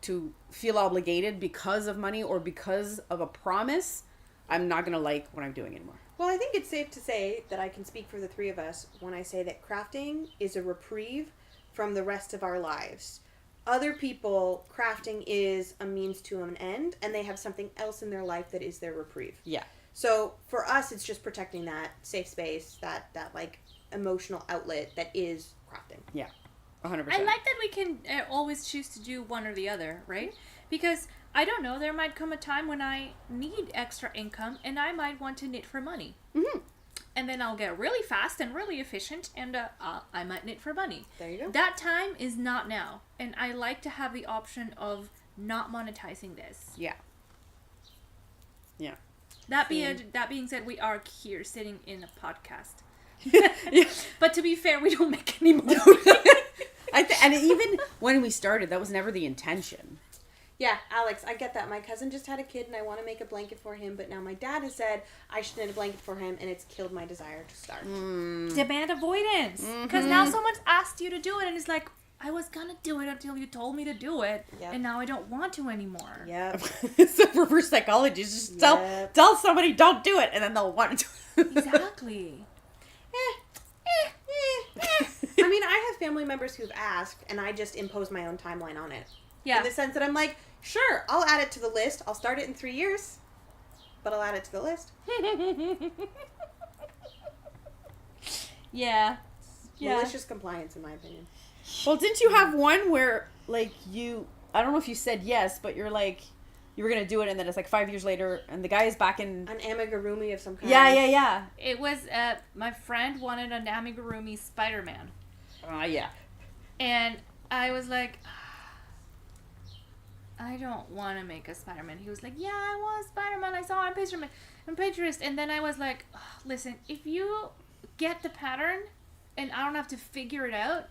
to feel obligated because of money or because of a promise, I'm not going to like what I'm doing anymore. Well, I think it's safe to say that I can speak for the three of us when I say that crafting is a reprieve from the rest of our lives. Other people, crafting is a means to an end, and they have something else in their life that is their reprieve. Yeah. So for us, it's just protecting that safe space, that like emotional outlet that is crafting. Yeah. 100%. I like that we can always choose to do one or the other, right? Because, I don't know, there might come a time when I need extra income and I might want to knit for money. Mm-hmm. And then I'll get really fast and really efficient and I might knit for money. There you go. That time is not now. And I like to have the option of not monetizing this. Yeah. Yeah. That being said, we are here sitting in a podcast. Yeah. But to be fair, we don't make any money. And even when we started, that was never the intention. Yeah, Alex, I get that. My cousin just had a kid and I want to make a blanket for him, but now my dad has said I should knit a blanket for him, and it's killed my desire to start. Demand avoidance. Because now someone's asked you to do it and it's like, I was gonna do it until you told me to do it, and now I don't want to anymore. Yeah. So reverse psychology is just tell somebody don't do it, and then they'll want to do it. Exactly. I mean, I have family members who've asked, and I just impose my own timeline on it. Yeah. In the sense that I'm like, sure, I'll add it to the list. I'll start it in 3 years, but I'll add it to the list. Yeah. Malicious compliance, in my opinion. Well, didn't you have one where, like, I don't know if you said yes, but you're like, you were going to do it, and then it's like 5 years later, and the guy is back in... An amigurumi of some kind. Yeah. It was, my friend wanted an amigurumi Spider-Man. Yeah. And I was like, I I don't want to make a Spider-Man. He was like, yeah, I want Spider-Man. I saw on Pinterest. And then I was like, oh, listen, if you get the pattern and I don't have to figure it out,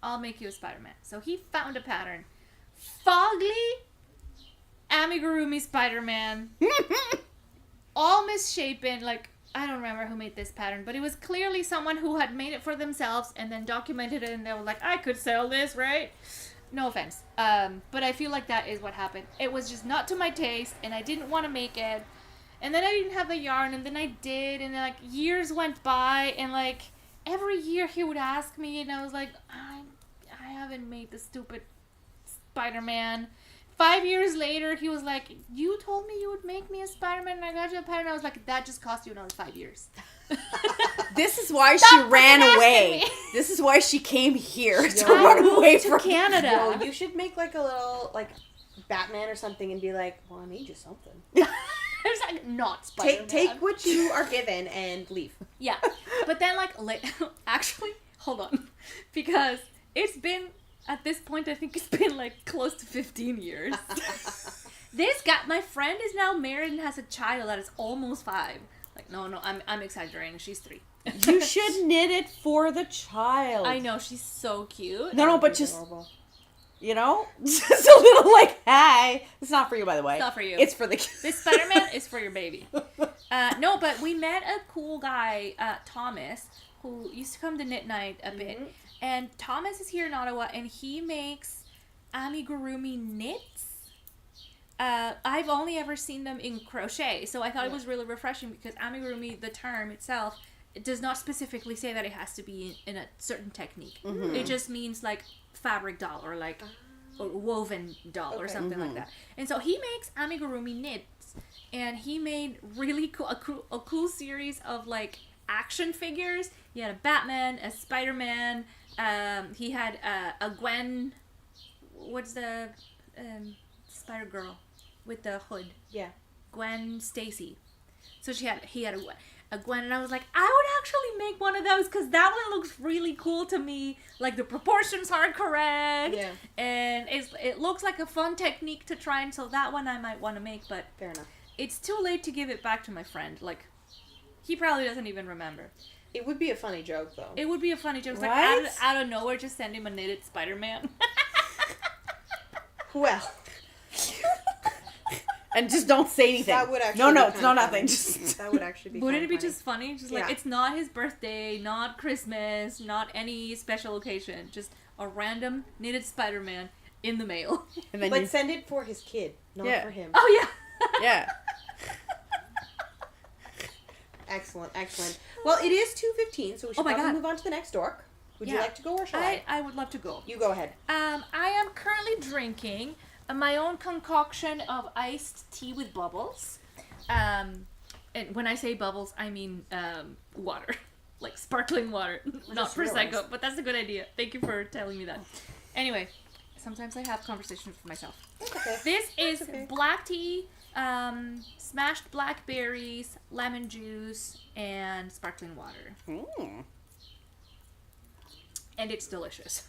I'll make you a Spider-Man. So he found a pattern. Fogly amigurumi Spider-Man. All misshapen. Like, I don't remember who made this pattern, but it was clearly someone who had made it for themselves and then documented it, and they were like, I could sell this, right? No offense. But I feel like that is what happened. It was just not to my taste, and I didn't want to make it. And then I didn't have the yarn, and then I did, and like years went by, and like every year he would ask me, and I was like, I haven't made the stupid Spider-Man. 5 years later, he was like, you told me you would make me a Spider-Man, and I got you a pattern. I was like, that just cost you another 5 years. This is why she ran away. This is why she came here to run away from Canada. Yo, you should make like a little like Batman or something and be like, well, I made you something. It's like not Spider-Man. Take what you are given and leave. Yeah, but then like actually, hold on, because it's been at this point I think it's been like close to 15 years. This guy, my friend, is now married and has a child that is almost 5. Like, no, I'm exaggerating. She's 3. You should knit it for the child. I know, she's so cute. No, but just, you know, just a little like, hey, it's not for you, by the way. It's not for you. It's for the kid. This Spider-Man is for your baby. No, but we met a cool guy, Thomas, who used to come to Knit Night a bit. And Thomas is here in Ottawa, and he makes amigurumi knits. I've only ever seen them in crochet, so I thought it was really refreshing because amigurumi, the term itself, it does not specifically say that it has to be in a certain technique. It just means like fabric doll or like or woven doll or something like that. And so he makes amigurumi knits, and he made really cool a cool series of like action figures. He had a Batman, a Spider-Man. He had a Gwen. What's the Spider Girl with the hood? Yeah, Gwen Stacy. So he had a Gwen, and I was like, I would actually make one of those because that one looks really cool to me. Like the proportions are correct, and it looks like a fun technique to try. And so that one I might want to make, but fair enough. It's too late to give it back to my friend. Like, he probably doesn't even remember. It would be a funny joke, though. It would be a funny joke. It's like out of nowhere, just send him a knitted Spider-Man. Well. And just don't say anything. That would actually it's not nothing. Just that would actually be Wouldn't it be funny. just funny? Just like, it's not his birthday, not Christmas, not any special occasion. Just a random knitted Spider-Man in the mail. And then but send it for his kid, not for him. Oh, yeah. Yeah. Excellent. Well, it is 2:15, so we should probably move on to the next dork. Would you like to go or shall I? I would love to go. You go ahead. I am currently drinking my own concoction of iced tea with bubbles. And when I say bubbles, I mean water. Like sparkling water. Not Prosecco, but that's a good idea. Thank you for telling me that. Anyway, sometimes I have conversations with myself. Okay. This is black tea, smashed blackberries, lemon juice, and sparkling water. And it's delicious.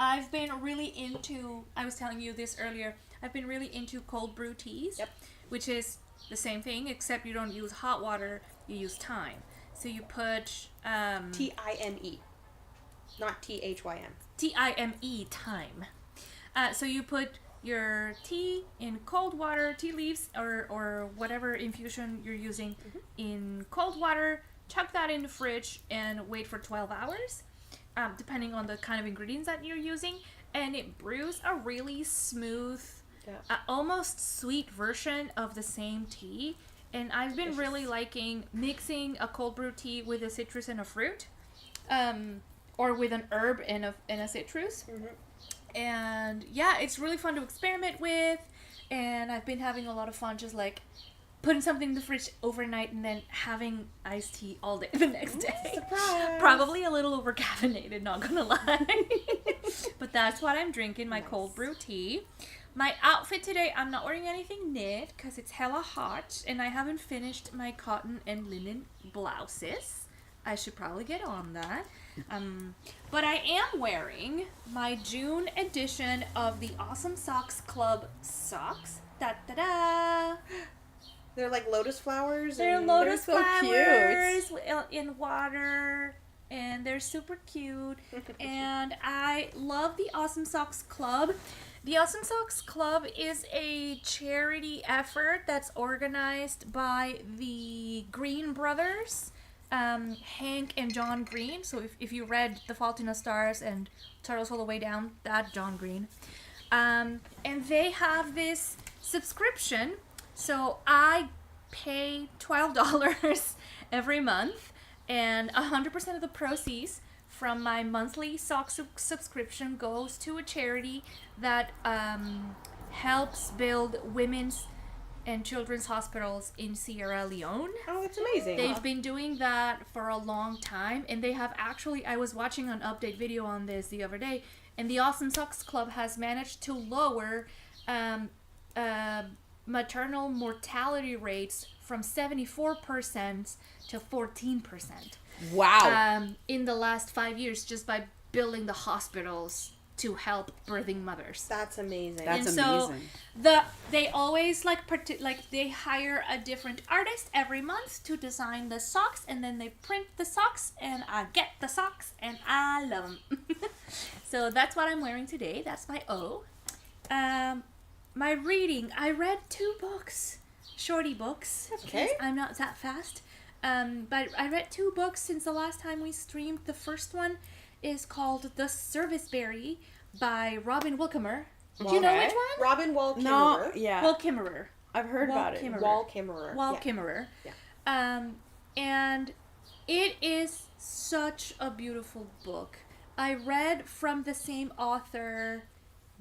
I've been really into, I was telling you this earlier, I've been really into cold brew teas, which is the same thing, except you don't use hot water, you use thyme. So you put... T-I-M-E, not T-H-Y-M. T-I-M-E, thyme. So you put your tea in cold water, tea leaves, or whatever infusion you're using in cold water, chuck that in the fridge, and wait for 12 hours. Depending on the kind of ingredients that you're using, and it brews a really smooth, almost sweet version of the same tea. And I've been really liking mixing a cold brew tea with a citrus and a fruit, or with an herb and a citrus. And yeah, it's really fun to experiment with, and I've been having a lot of fun just like putting something in the fridge overnight and then having iced tea all day the next day. Surprise! Probably a little over caffeinated, not gonna lie. But that's what I'm drinking, my cold brew tea. My outfit today, I'm not wearing anything knit because it's hella hot and I haven't finished my cotton and linen blouses. I should probably get on that. But I am wearing my June edition of the Awesome Socks Club socks. Da da da! They're like lotus flowers. They're lotus flowers in water, and they're super cute. And I love the Awesome Socks Club. The Awesome Socks Club is a charity effort that's organized by the Green brothers, Hank and John Green. So if you read The Fault in Our Stars and Turtles All the Way Down, that's John Green. And they have this subscription. So I pay $12 every month, and 100% of the proceeds from my monthly sock subscription goes to a charity that helps build women's and children's hospitals in Sierra Leone. Oh, that's amazing. They've been doing that for a long time, and they have actually, I was watching an update video on this the other day, and the Awesome Socks Club has managed to lower maternal mortality rates from 74% to 14%. Wow. In the last 5 years, just by building the hospitals to help birthing mothers. That's amazing. That's and amazing. So they always they hire a different artist every month to design the socks, and then they print the socks, and I get the socks, and I love them. So that's what I'm wearing today. That's my O. My reading, I read 2 books, shorty books. Okay. I'm not that fast. But I read 2 books since the last time we streamed. The first one is called The Serviceberry by Robin Wilkimmer. Do you know which one? Robin Wall Kimmerer. No, yeah. Wall Kimmerer. I've heard about it. Wall Kimmerer. Wall Kimmerer. Yeah. And it is such a beautiful book. I read from the same author,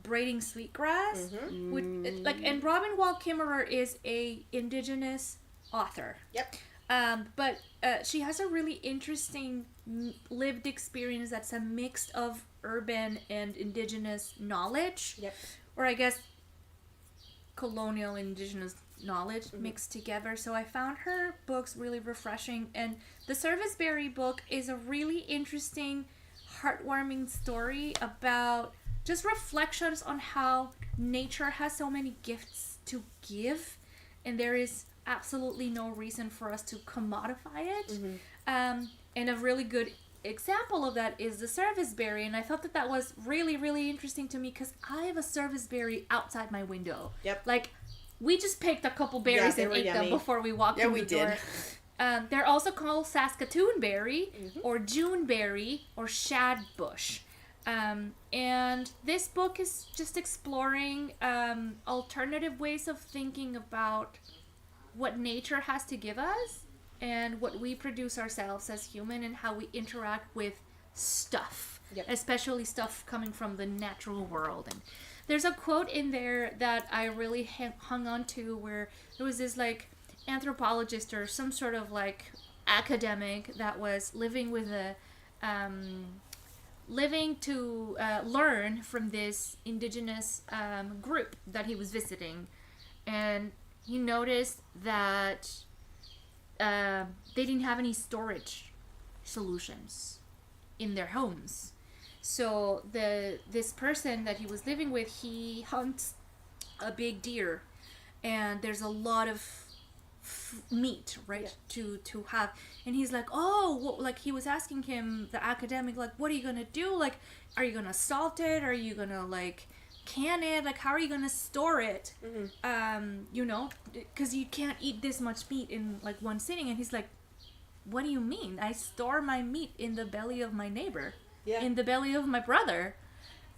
Braiding Sweetgrass, and Robin Wall Kimmerer is a indigenous author. Yep. But she has a really interesting lived experience that's a mix of urban and indigenous knowledge. Yep. Or I guess colonial indigenous knowledge mixed together. So I found her books really refreshing. And the Serviceberry book is a really interesting, heartwarming story about just reflections on how nature has so many gifts to give, and there is absolutely no reason for us to commodify it. And a really good example of that is the Serviceberry, and I thought that was really, really interesting to me because I have a Serviceberry outside my window. Yep. Like, we just picked a couple berries and ate them before we walked in the door. They're also called Saskatoonberry, or Juneberry, or Shadbush. And this book is just exploring alternative ways of thinking about what nature has to give us and what we produce ourselves as human and how we interact with stuff, especially stuff coming from the natural world. And there's a quote in there that I really hung on to where there was this like anthropologist or some sort of like academic that was living with a learn from this indigenous group that he was visiting, and he noticed that they didn't have any storage solutions in their homes. So this person that he was living with, he hunts a big deer, and there's a lot of meat, right, to have, and he's like, like he was asking him, the academic, like, what are you gonna do? Like, are you gonna salt it? Are you gonna like can it? Like, how are you gonna store it? You know, because you can't eat this much meat in like one sitting. And he's like, what do you mean? I store my meat in the belly of my neighbor, in the belly of my brother.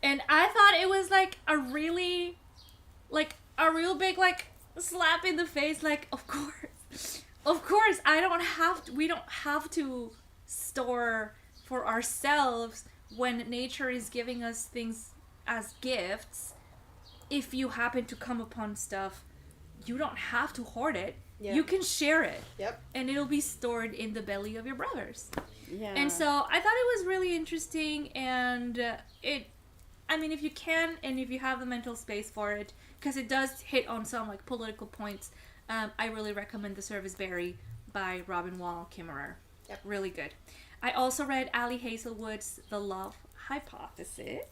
And I thought it was like a really, like a real big like slap in the face. Like, of course, we don't have to store for ourselves when nature is giving us things as gifts. If you happen to come upon stuff, you don't have to hoard it. You can share it. And it'll be stored in the belly of your brothers. And so I thought it was really interesting, and if you can and if you have the mental space for it, because it does hit on some like political points, I really recommend The Serviceberry by Robin Wall Kimmerer. Yep. Really good. I also read Ali Hazelwood's The Love Hypothesis.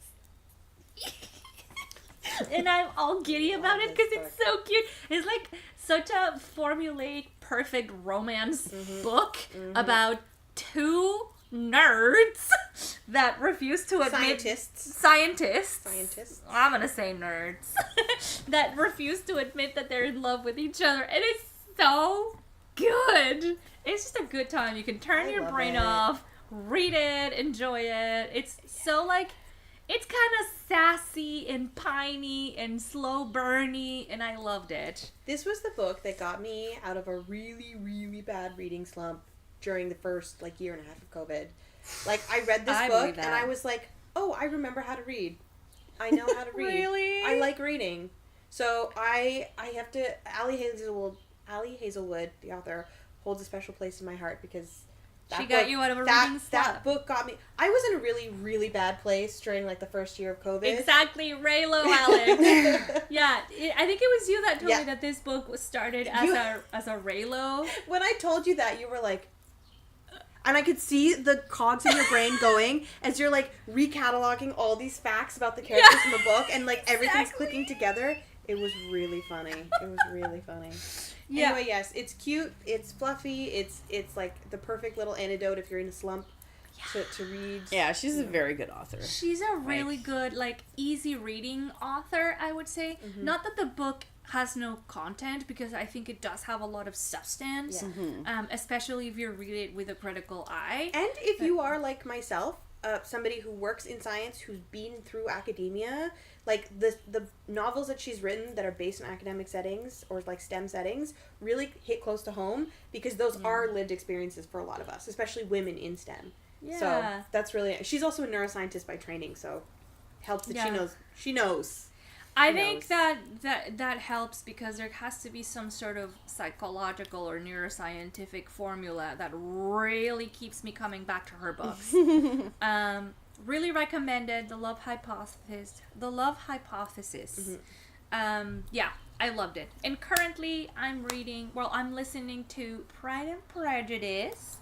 And I'm all giddy about it because it's so cute. It's like such a formulaic, perfect romance book about two nerds that refuse to admit... Scientists. I'm gonna say nerds. That refuse to admit that they're in love with each other. And it's so good. It's just a good time. You can turn your brain off, read it, enjoy it. It's so like... It's kind of sassy and piney and slow burny, and I loved it. This was the book that got me out of a really, really bad reading slump during the first, year and a half of COVID. I read this book, and I was like, oh, I remember how to read. I know how to read. Really? I like reading. So I have to... Ali Hazelwood, the author, holds a special place in my heart because... She got you out of a reading slump. That book got me... I was in a really, really bad place during, the first year of COVID. Exactly. Raylo, Alex. Yeah. I think it was you that told me that this book was started as a Raylo. When I told you that, you were like... And I could see the cogs in your brain going as you're, recataloguing all these facts about the characters in the book, and, everything's clicking together. It was really funny. Yeah. Anyway, yes, it's cute, it's fluffy, it's the perfect little antidote if you're in a slump to read. Yeah, she's a very good author. She's a really good, easy reading author, I would say. Mm-hmm. Not that the book has no content, because I think it does have a lot of substance, especially if you read it with a critical eye. And if you are like myself, somebody who works in science, who's been through academia, the novels that she's written that are based in academic settings or STEM settings really hit close to home, because those are lived experiences for a lot of us, especially women in STEM. Yeah. So that's really... She's also a neuroscientist by training, so helps that she knows. I think that helps, because there has to be some sort of psychological or neuroscientific formula that really keeps me coming back to her books. Really recommended The Love Hypothesis. Yeah, I loved it. And currently I'm listening to Pride and Prejudice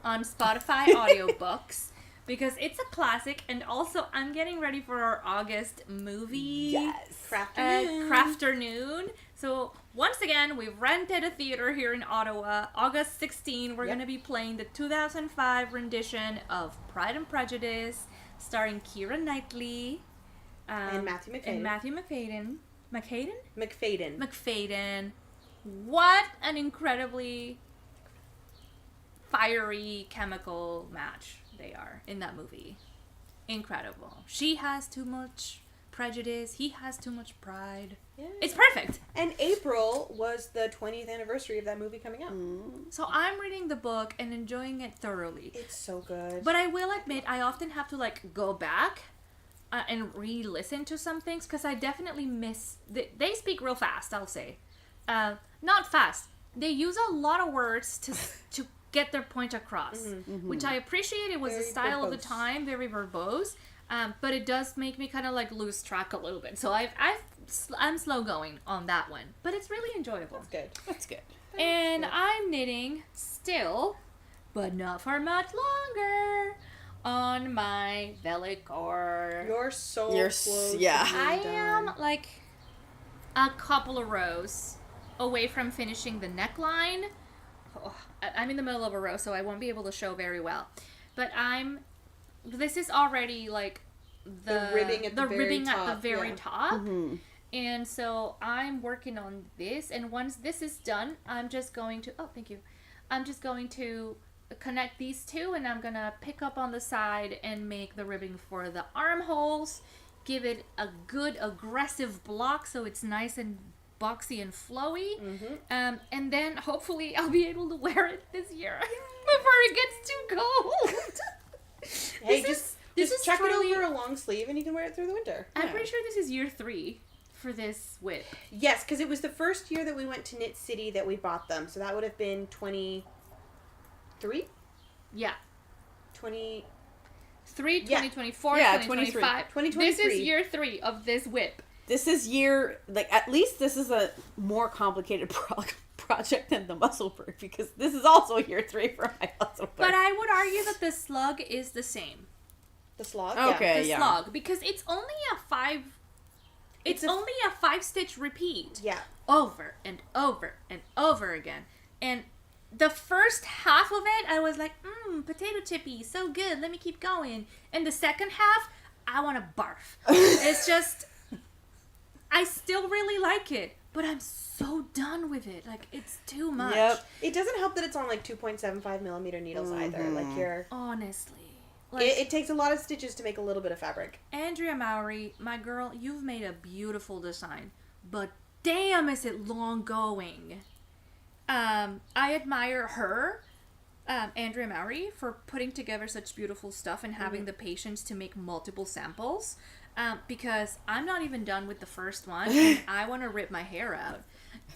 on Spotify audiobooks. Because it's a classic, and also I'm getting ready for our August movie. Yes. Crafternoon. So once again, we've rented a theater here in Ottawa. August 16, we're going to be playing the 2005 rendition of Pride and Prejudice, starring Keira Knightley. And Matthew McFadden. McFadden. What an incredibly fiery chemical match they are in that movie. Incredible. She has too much prejudice. He has too much pride. Yeah. It's perfect. And April was the 20th anniversary of that movie coming out. So I'm reading the book and enjoying it thoroughly. It's so good. But I will admit, I often have to go back and re-listen to some things, because I definitely miss... They speak real fast, I'll say. Not fast. They use a lot of words to get their point across, which I appreciate. It was very the style verbose of the time, very verbose, but it does make me kind of lose track a little bit. So I'm slow going on that one, but it's really enjoyable. That's good. And I'm knitting still, but not for much longer, on my Velicore. You're so close. Yeah. I am a couple of rows away from finishing the neckline. I'm in the middle of a row, so I won't be able to show very well. But this is already the ribbing at the very top. Mm-hmm. And so I'm working on this, and once this is done, I'm just going to, connect these two, and I'm gonna pick up on the side and make the ribbing for the armholes, give it a good aggressive block so it's nice and boxy and flowy, and then hopefully I'll be able to wear it this year before it gets too cold. Hey, just chuck it over a long sleeve and you can wear it through the winter. I'm pretty sure this is year 3 for this whip. Yes, because it was the first year that we went to Knit City that we bought them, so that would have been 23? Yeah. 23, 2024, 2025. 2023. This is year 3 of this whip. This is year, at least this is a more complicated project than the muscleberg, because this is also year 3 for my muscleberg. But I would argue that the slug is the same. The slog? Okay, the slug, because it's only a 5... It's only a 5-stitch repeat. Yeah. Over and over and over again. And the first half of it, I was like, potato chippy, so good, let me keep going. And the second half, I want to barf. It's just, I still really like it, but I'm so done with it. Like, it's too much. Yep. It doesn't help that it's on, like, 2.75 millimeter needles either. Like, you're... Honestly. Like, it takes a lot of stitches to make a little bit of fabric. Andrea Maehrer, my girl, you've made a beautiful design, but damn is it long going. I admire her, Andrea Maehrer, for putting together such beautiful stuff and having the patience to make multiple samples, because I'm not even done with the first one, and I want to rip my hair out.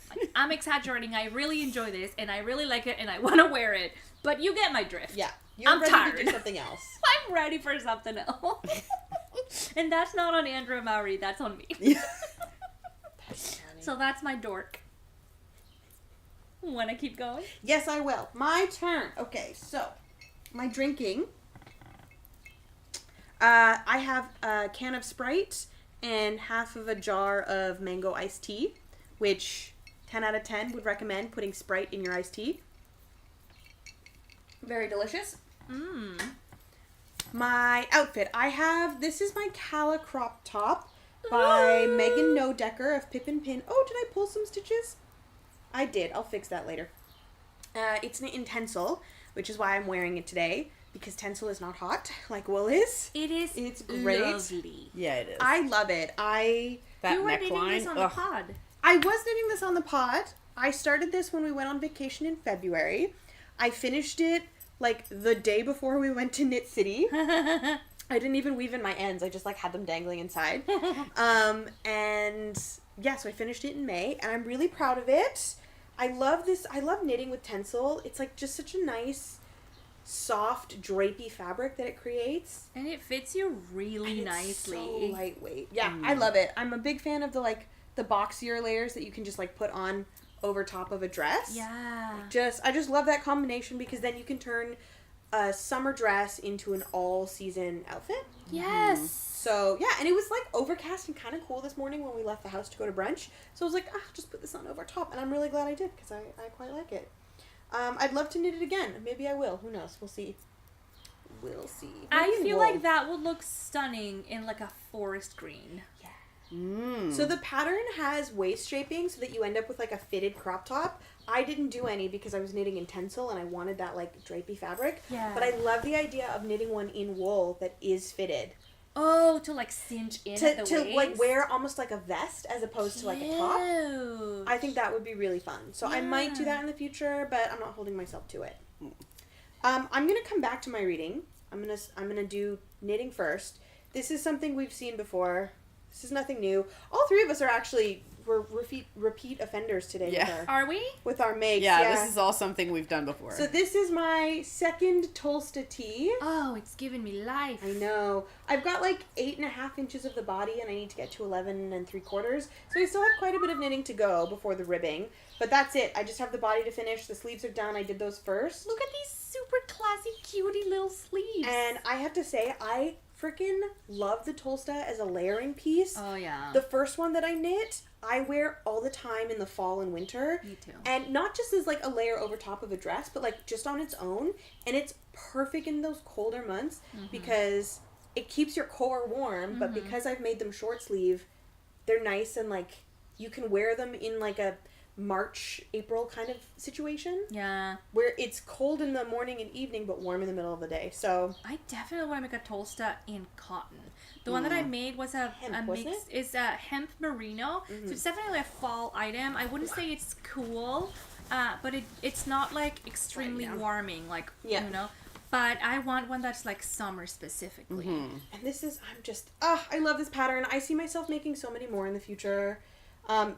Like, I'm exaggerating, I really enjoy this, and I really like it, and I want to wear it, but you get my drift. Yeah. I'm ready tired to do something else. I'm ready for something else. And that's not on Andrea Maehrer, that's on me. That's funny. So that's my dork. Want to keep going? Yes, I will. My turn. Okay, so my drinking. I have a can of Sprite and half of a jar of mango iced tea, which 10 out of 10 would recommend putting Sprite in your iced tea. Very delicious. My outfit. This is my Cala crop top by Megan Nodecker of Pip and Pin. Oh, did I pull some stitches? I did. I'll fix that later. It's in tencel, which is why I'm wearing it today, because tencel is not hot like wool is. It is. It's great. Lovely. Yeah, it is. I love it. You were knitting this on the pod. I was knitting this on the pod. I started this when we went on vacation in February. I finished it like the day before we went to Knit City. I didn't even weave in my ends. I just like had them dangling inside. And yeah, so I finished it in May, and I'm really proud of it. I love this. I love knitting with tencel. It's like just such a nice, soft, drapey fabric that it creates. And it fits you really nicely. It's so lightweight. Yeah, I love it. I'm a big fan of the boxier layers that you can just like put on over top of a dress. Yeah. I just love that combination, because then you can turn a summer dress into an all-season outfit. Yes. So, yeah, and it was like overcast and kind of cool this morning when we left the house to go to brunch. So I was like, just put this on over top, and I'm really glad I did, because I quite like it. I'd love to knit it again. Maybe I will. Who knows? We'll see. We'll see. I feel like that would look stunning in like a forest green. So the pattern has waist shaping so that you end up with like a fitted crop top. I didn't do any because I was knitting in tencel and I wanted that like drapey fabric. Yeah. But I love the idea of knitting one in wool that is fitted. Oh, to like cinch in at the waist? To like wear almost like a vest as opposed to like a top. I think that would be really fun. So I might do that in the future, but I'm not holding myself to it. I'm gonna come back to my reading. I'm gonna do knitting first. This is something we've seen before. This is nothing new. All three of us are we're repeat offenders today. Yeah. Are we? With our makes. Yeah, this is all something we've done before. So this is my second Tolsta tee. Oh, it's giving me life. I know. I've got like 8.5 inches of the body, and I need to get to 11 3/4. So I still have quite a bit of knitting to go before the ribbing. But that's it. I just have the body to finish. The sleeves are done. I did those first. Look at these super classy, cutie little sleeves. And I have to say, I freaking love the Tolsta as a layering piece. Oh, yeah. The first one that I knit, I wear all the time in the fall and winter. Me too. And not just as like a layer over top of a dress, but like just on its own. And it's perfect in those colder months because it keeps your core warm, but because I've made them short sleeve, they're nice and like you can wear them in like a March, April kind of situation. Yeah. Where it's cold in the morning and evening, but warm in the middle of the day. So I definitely want to make a Tolsta in cotton. The one that I made was a mix. It's a hemp merino. So it's definitely a fall item. I wouldn't say it's cool, but it's not like extremely warming, like you know. But I want one that's like summer specifically. And this is, I love this pattern. I see myself making so many more in the future.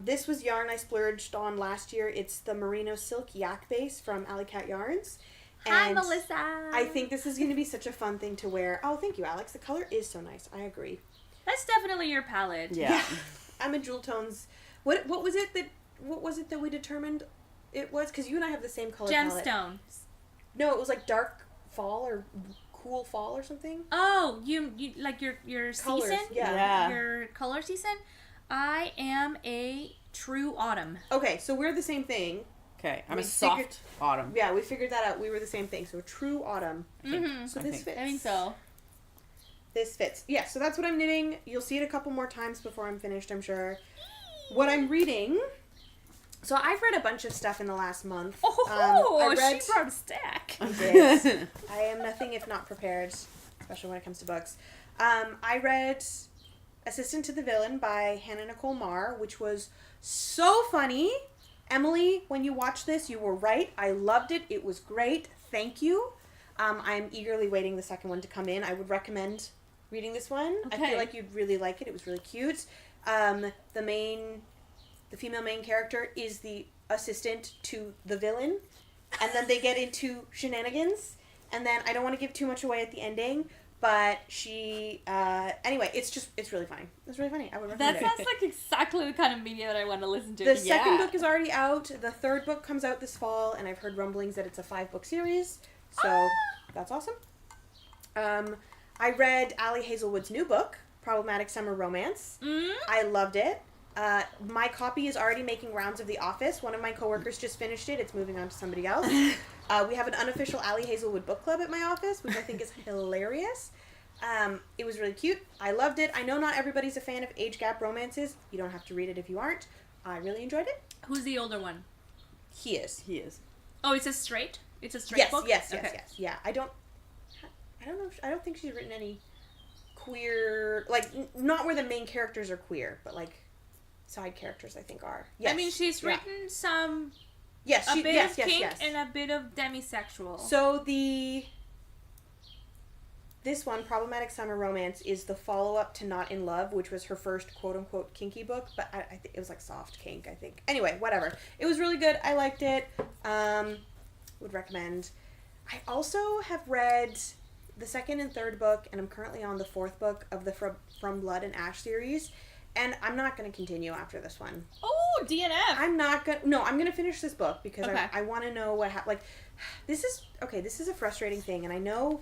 This was yarn I splurged on last year. It's the Merino Silk Yak Base from Alley Cat Yarns. Hi, Melissa! I think this is going to be such a fun thing to wear. Oh, thank you, Alex. The color is so nice. I agree. That's definitely your palette. Yeah. I'm a jewel tones. What was it that we determined it was? Because you and I have the same color palette. Gemstone. No, it was like dark fall or cool fall or something. Oh, you like your Colors, season? yeah. Your color season? I am a true autumn. Okay, so we're the same thing. Okay, I'm a soft autumn. Yeah, we figured that out. We were the same thing. So a true autumn. So this fits. I think so. This fits. Yeah, so that's what I'm knitting. You'll see it a couple more times before I'm finished, I'm sure. What I'm reading... So I've read a bunch of stuff in the last month. She brought a stack. I did. I am nothing if not prepared, especially when it comes to books. I read Assistant to the Villain by Hannah Nicole Marr, which was so funny. Emily, when you watched this, you were right. I loved it. It was great. Thank you. I'm eagerly waiting the second one to come in. I would recommend reading this one. Okay. I feel like you'd really like it. It was really cute. The female main character is the assistant to the villain, and then they get into shenanigans, and then I don't want to give too much away at the ending, but she, anyway, it's really funny. It's really funny. I would recommend it. That sounds like exactly the kind of media that I want to listen to. The second book is already out. The third book comes out this fall, and I've heard rumblings that it's a 5-book series, so that's awesome. I read Allie Hazelwood's new book, Problematic Summer Romance. I loved it. My copy is already making rounds of the office. One of my coworkers just finished it. It's moving on to somebody else. We have an unofficial Allie Hazelwood book club at my office, which I think is hilarious. It was really cute. I loved it. I know not everybody's a fan of age gap romances. You don't have to read it if you aren't. I really enjoyed it. Who's the older one? He is. Oh, it's a straight book? Yes. Yeah, I don't know. I don't think she's written any queer, like, not where the main characters are queer, but like side characters I think are. Yes. I mean, she's written some. Yes, a bit of kink and a bit of demisexual. So this one, Problematic Summer Romance, is the follow-up to Not in Love, which was her first quote-unquote kinky book, but I think it was like soft kink, I think. Anyway, whatever. It was really good. I liked it. Would recommend. I also have read the second and third book, and I'm currently on the fourth book of the From Blood and Ash series. And I'm not going to continue after this one. Oh, DNF. I'm going to finish this book because I want to know what happened. Like, this is a frustrating thing. And I know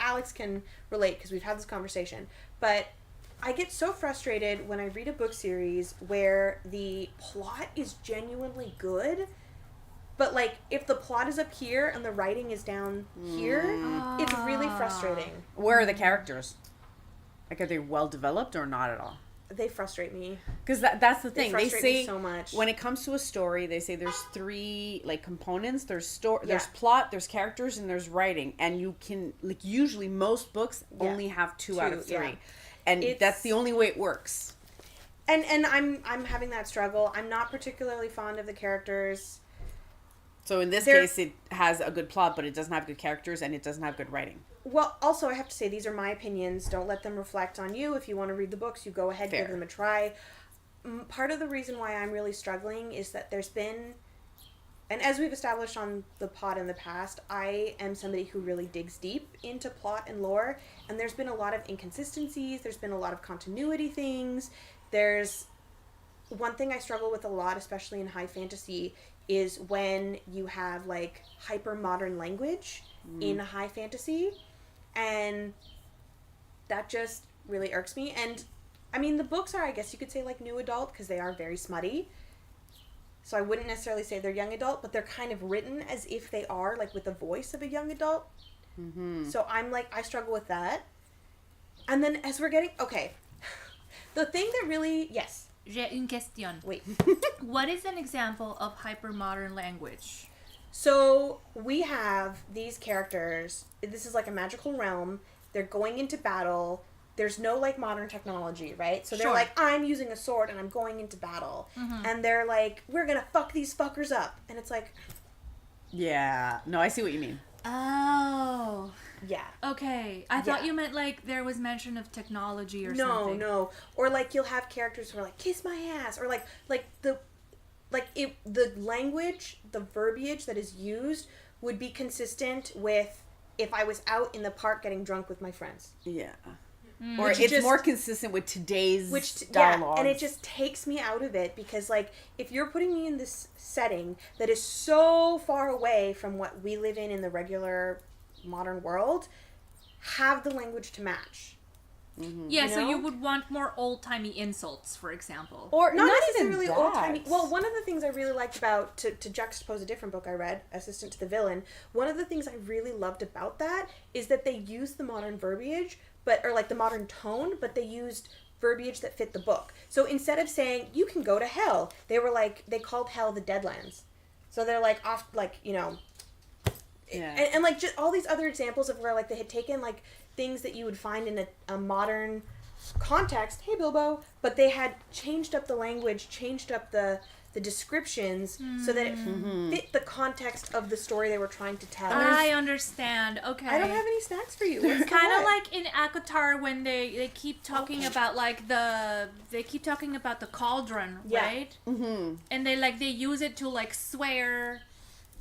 Alex can relate because we've had this conversation. But I get so frustrated when I read a book series where the plot is genuinely good. But, like, if the plot is up here and the writing is down here, it's really frustrating. Where are the characters? Like, are they well developed or not at all? They frustrate me. Because that's the thing. They say so much. When it comes to a story, they say there's 3 like components. There's there's plot, there's characters, and there's writing. And you can like usually most books only have 2 out of 3, and that's the only way it works. And I'm having that struggle. I'm not particularly fond of the characters. So in this case, it has a good plot, but it doesn't have good characters, and it doesn't have good writing. Well, also, I have to say, these are my opinions. Don't let them reflect on you. If you want to read the books, you go ahead, give them a try. Part of the reason why I'm really struggling is that there's been, and as we've established on the pod in the past, I am somebody who really digs deep into plot and lore, and there's been a lot of inconsistencies. There's been a lot of continuity things. There's one thing I struggle with a lot, especially in high fantasy, is when you have, like, hyper-modern language in high fantasy. And that just really irks me. And, I mean, the books are, I guess you could say, like, new adult, because they are very smutty. So I wouldn't necessarily say they're young adult, but they're kind of written as if they are, like, with the voice of a young adult. Mm-hmm. So I'm, like, I struggle with that. And then as we're getting... Okay. The thing that really... Yes. J'ai une question. Wait. What is an example of hyper-modern language? So, we have these characters. This is like a magical realm. They're going into battle. There's no, like, modern technology, right? So they're like, I'm using a sword and I'm going into battle. Mm-hmm. And they're like, we're gonna fuck these fuckers up. And it's like... Yeah. No, I see what you mean. Oh. Yeah. Okay. I thought you meant, like, there was mention of technology or something. No. Or, like, you'll have characters who are like, kiss my ass. Or, the language, the verbiage that is used would be consistent with if I was out in the park getting drunk with my friends. Yeah. Or it's more consistent with today's dialogue. And it just takes me out of it because, like, if you're putting me in this setting that is so far away from what we live in the regular modern world, have the language to match. Mm-hmm. Yeah, so you would want more old-timey insults, for example. Or not necessarily old-timey. Well, one of the things I really liked about, to juxtapose a different book I read, Assistant to the Villain, one of the things I really loved about that is that they used the modern verbiage, or like the modern tone, but they used verbiage that fit the book. So instead of saying, you can go to hell, they were like, they called hell the Deadlands. So they're like, off, like, you know... Yeah. And like, just all these other examples of where, like, they had taken, like, things that you would find in a modern context, hey Bilbo, but they had changed up the language, changed up the descriptions so that it fit the context of the story they were trying to tell. I understand. Okay. I don't have any snacks for you. It's kind of like in ACOTAR when they keep talking about like the cauldron, right? Mm-hmm. And they use it to like swear.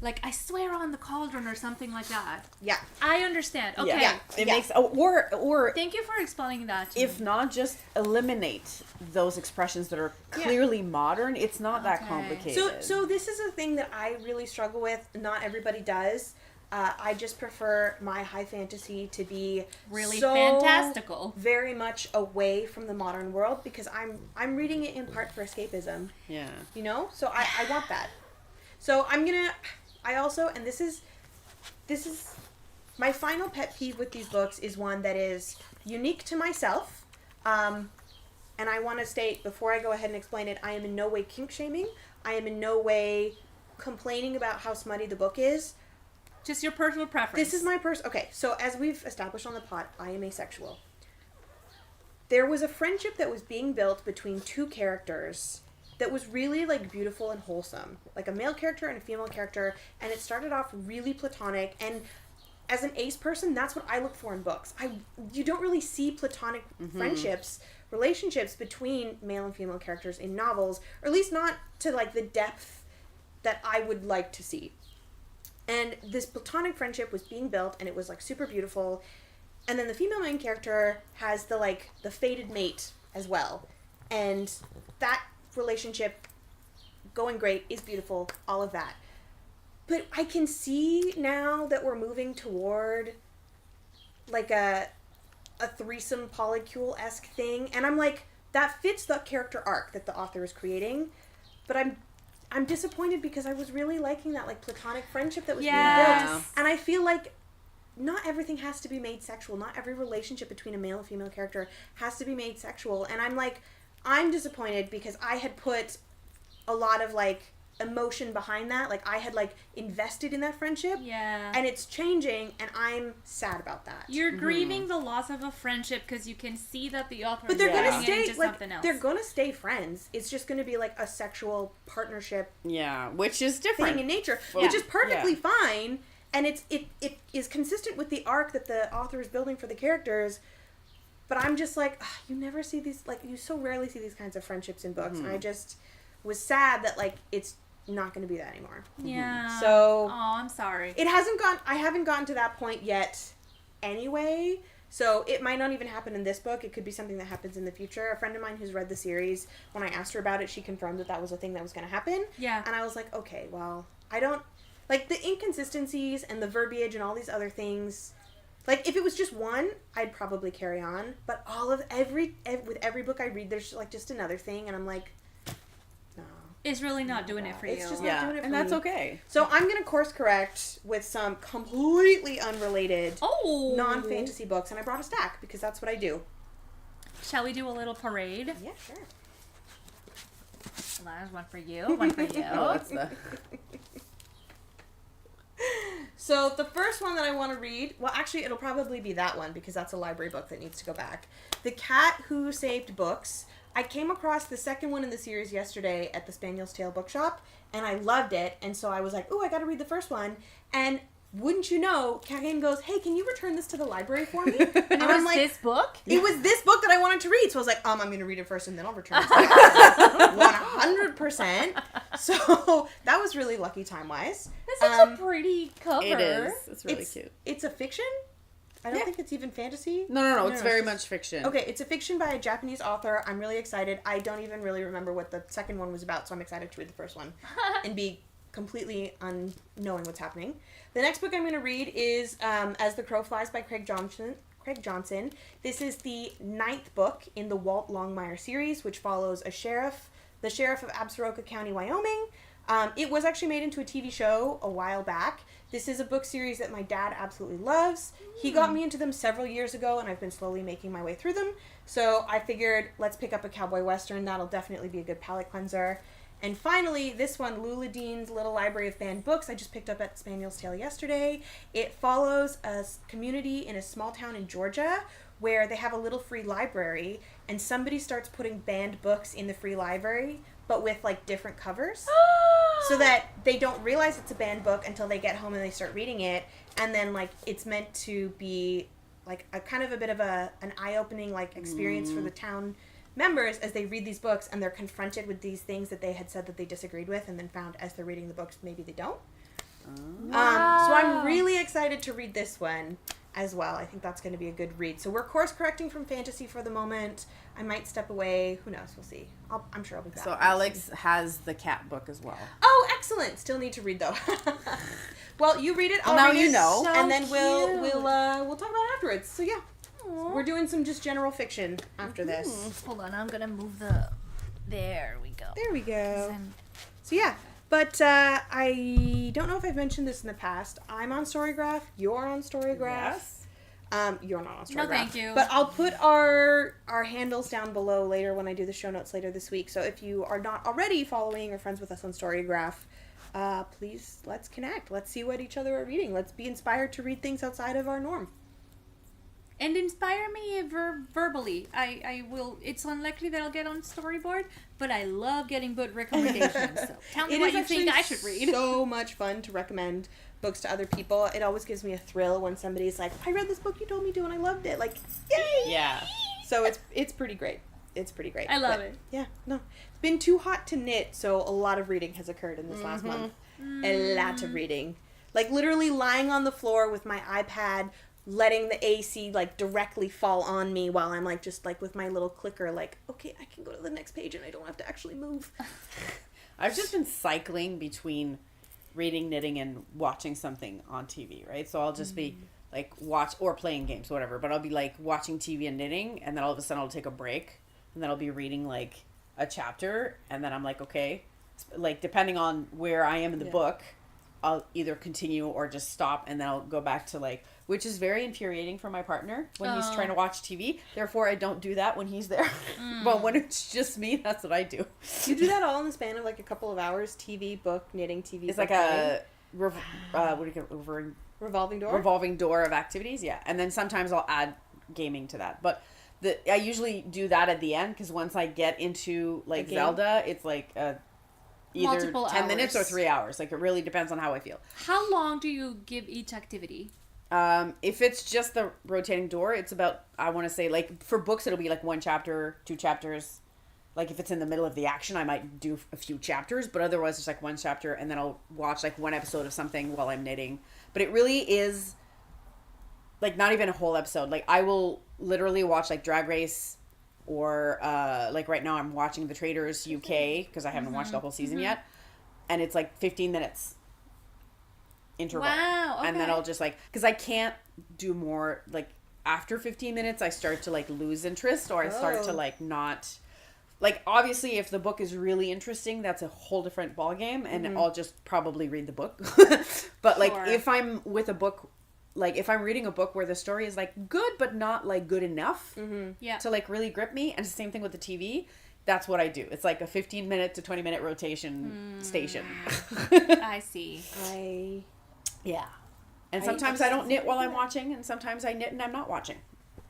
Like, I swear on the cauldron or something like that. Yeah. I understand. Okay. Yeah. It makes... Or... Thank you for explaining that to If me. not, just eliminate those expressions that are clearly modern. It's not that complicated. So this is a thing that I really struggle with. Not everybody does. I just prefer my high fantasy to be really so fantastical, very much away from the modern world because I'm reading it in part for escapism. Yeah. You know? So I want that. So I also, and this is my final pet peeve with these books is one that is unique to myself, and I want to state before I go ahead and explain it, I am in no way kink shaming. I am in no way complaining about how smutty the book is. Just your personal preference. This is my okay, so as we've established on the pod, I am asexual. There was a friendship that was being built between two characters that was really, like, beautiful and wholesome. Like, a male character and a female character, and it started off really platonic, and as an ace person, that's what I look for in books. You don't really see platonic friendships, relationships between male and female characters in novels, or at least not to, like, the depth that I would like to see. And this platonic friendship was being built, and it was, like, super beautiful, and then the female main character has the fated mate as well, and that relationship going great, is beautiful, all of that. But I can see now that we're moving toward like a threesome polycule-esque thing, and I'm like, that fits the character arc that the author is creating, but I'm disappointed because I was really liking that like platonic friendship that was being built, and I feel like not everything has to be made sexual. Not every relationship between a male and female character has to be made sexual, and I'm disappointed because I had put a lot of, like, emotion behind that. Like, I had, like, invested in that friendship. Yeah. And it's changing, and I'm sad about that. You're grieving the loss of a friendship because you can see that the author is going to stay, into something else. They're going to stay friends. It's just going to be, like, a sexual partnership. Yeah, which is different. Thing in nature, which is perfectly fine, and it is consistent with the arc that the author is building for the characters. But I'm just like, you never see these, like, you so rarely see these kinds of friendships in books. And I just was sad that, like, it's not going to be that anymore. Yeah. So. Oh, I'm sorry. I haven't gotten to that point yet anyway. So it might not even happen in this book. It could be something that happens in the future. A friend of mine who's read the series, when I asked her about it, she confirmed that was a thing that was going to happen. Yeah. And I was like, okay, well, I don't, like, the inconsistencies and the verbiage and all these other things. Like, if it was just one, I'd probably carry on. But with every book I read, there's, like, just another thing. And I'm like, no. It's really not doing it for you. It's just not doing it for me. And that's okay. So I'm going to course correct with some completely unrelated non-fantasy books. And I brought a stack because that's what I do. Shall we do a little parade? Yeah, sure. Well, there's one for you, one for you. That's the... So the first one that I want to read, well, actually, it'll probably be that one because that's a library book that needs to go back. The Cat Who Saved Books. I came across the second one in the series yesterday at the Spaniel's Tale bookshop, and I loved it, and so I was like, I got to read the first one, and wouldn't you know, Carine goes, hey, can you return this to the library for me? And I'm like, this book? It was this book that I wanted to read, so I was like, I'm going to read it first, and then I'll return it to the library. 100%. So that was really lucky time-wise. This is a pretty cover. It is. It's really cute. It's a fiction I don't think it's even fantasy. No. It's very much fiction. Okay, it's a fiction by a Japanese author. I'm really excited. I don't even really remember what the second one was about, so I'm excited to read the first one and be completely unknowing what's happening. The next book I'm going to read is As the Crow Flies by Craig Johnson. This is the 9th book in the Walt Longmire series, which follows the sheriff of Absaroka County, Wyoming. It was actually made into a TV show a while back. This is a book series that my dad absolutely loves. He got me into them several years ago, and I've been slowly making my way through them. So I figured, let's pick up a cowboy western. That'll definitely be a good palate cleanser. And finally, this one, Lula Dean's Little Library of Banned Books, I just picked up at Spaniel's Tale yesterday. It follows a community in a small town in Georgia where they have a little free library, and somebody starts putting banned books in the free library, but with, like, different covers. So that they don't realize it's a banned book until they get home and they start reading it. And then, like, it's meant to be, like, a kind of a bit of an eye-opening, like, experience for the town members as they read these books and they're confronted with these things that they had said that they disagreed with and then found as they're reading the books maybe they don't. Wow. So I'm really excited to read this one as well. I think that's going to be a good read. So we're course correcting from fantasy for the moment. I might step away. Who knows? We'll see. I'm sure I'll be back. So Alex has the cat book as well. Oh, excellent! Still need to read though. Well, you read it. I'll now read you it, know. so and then we'll cute. talk about it afterwards. So yeah, we're doing some just general fiction after this. Hold on, I'm gonna move There we go. There we go. So yeah, but I don't know if I've mentioned this in the past. I'm on Storygraph. You're on Storygraph. Yes. You're not on Storygraph. No, thank you. But I'll put our handles down below later when I do the show notes later this week. So if you are not already following or friends with us on Storygraph, please let's connect. Let's see what each other are reading. Let's be inspired to read things outside of our norm. And inspire me verbally. I will. It's unlikely that I'll get on Storyboard, but I love getting book recommendations. So tell me what you think I should read. So much fun to recommend books to other people. It always gives me a thrill when somebody's like, I read this book you told me to and I loved it. Like, yay! Yeah. So it's pretty great. It's pretty great. I love it. Yeah, no. It's been too hot to knit, so a lot of reading has occurred in this last month. A lot of reading. Like, literally lying on the floor with my iPad, letting the AC, like, directly fall on me while I'm, like, just, like, with my little clicker, like, okay, I can go to the next page and I don't have to actually move. I've just been cycling between reading, knitting, and watching something on TV, right? So I'll just be, like, or playing games, whatever. But I'll be, like, watching TV and knitting, and then all of a sudden I'll take a break, and then I'll be reading, like, a chapter, and then I'm like, okay. Like, depending on where I am in the book, I'll either continue or just stop, and then I'll go back to, like, which is very infuriating for my partner when he's trying to watch TV. Therefore, I don't do that when he's there. But when it's just me, that's what I do. You do that all in the span of, like, a couple of hours? TV, book, knitting, TV, it's book, like a revolving door? Revolving door of activities, yeah. And then sometimes I'll add gaming to that. But I usually do that at the end, because once I get into, like, Zelda, it's like either multiple 10 hours. minutes or 3 hours. Like, it really depends on how I feel. How long do you give each activity? If it's just the rotating door, it's about, I want to say, like, for books, it'll be like 1 chapter, 2 chapters. Like, if it's in the middle of the action, I might do a few chapters, but otherwise it's like 1 chapter, and then I'll watch, like, 1 episode of something while I'm knitting. But it really is, like, not even a whole episode. Like, I will literally watch, like, Drag Race, or, like, right now I'm watching The Traders UK, because I haven't watched the whole season yet, and it's, like, 15 minutes. Interval. Wow, okay. And then I'll just, like, because I can't do more, like, after 15 minutes I start to, like, lose interest, or I start to, like, not, like, obviously if the book is really interesting, that's a whole different ballgame, and I'll just probably read the book. But like, if I'm with a book, like, if I'm reading a book where the story is, like, good but not, like, good enough to, like, really grip me, and it's the same thing with the TV, that's what I do. It's like a 15-minute to 20-minute rotation station. I see. Yeah. And sometimes I don't knit while I'm watching, and sometimes I knit and I'm not watching.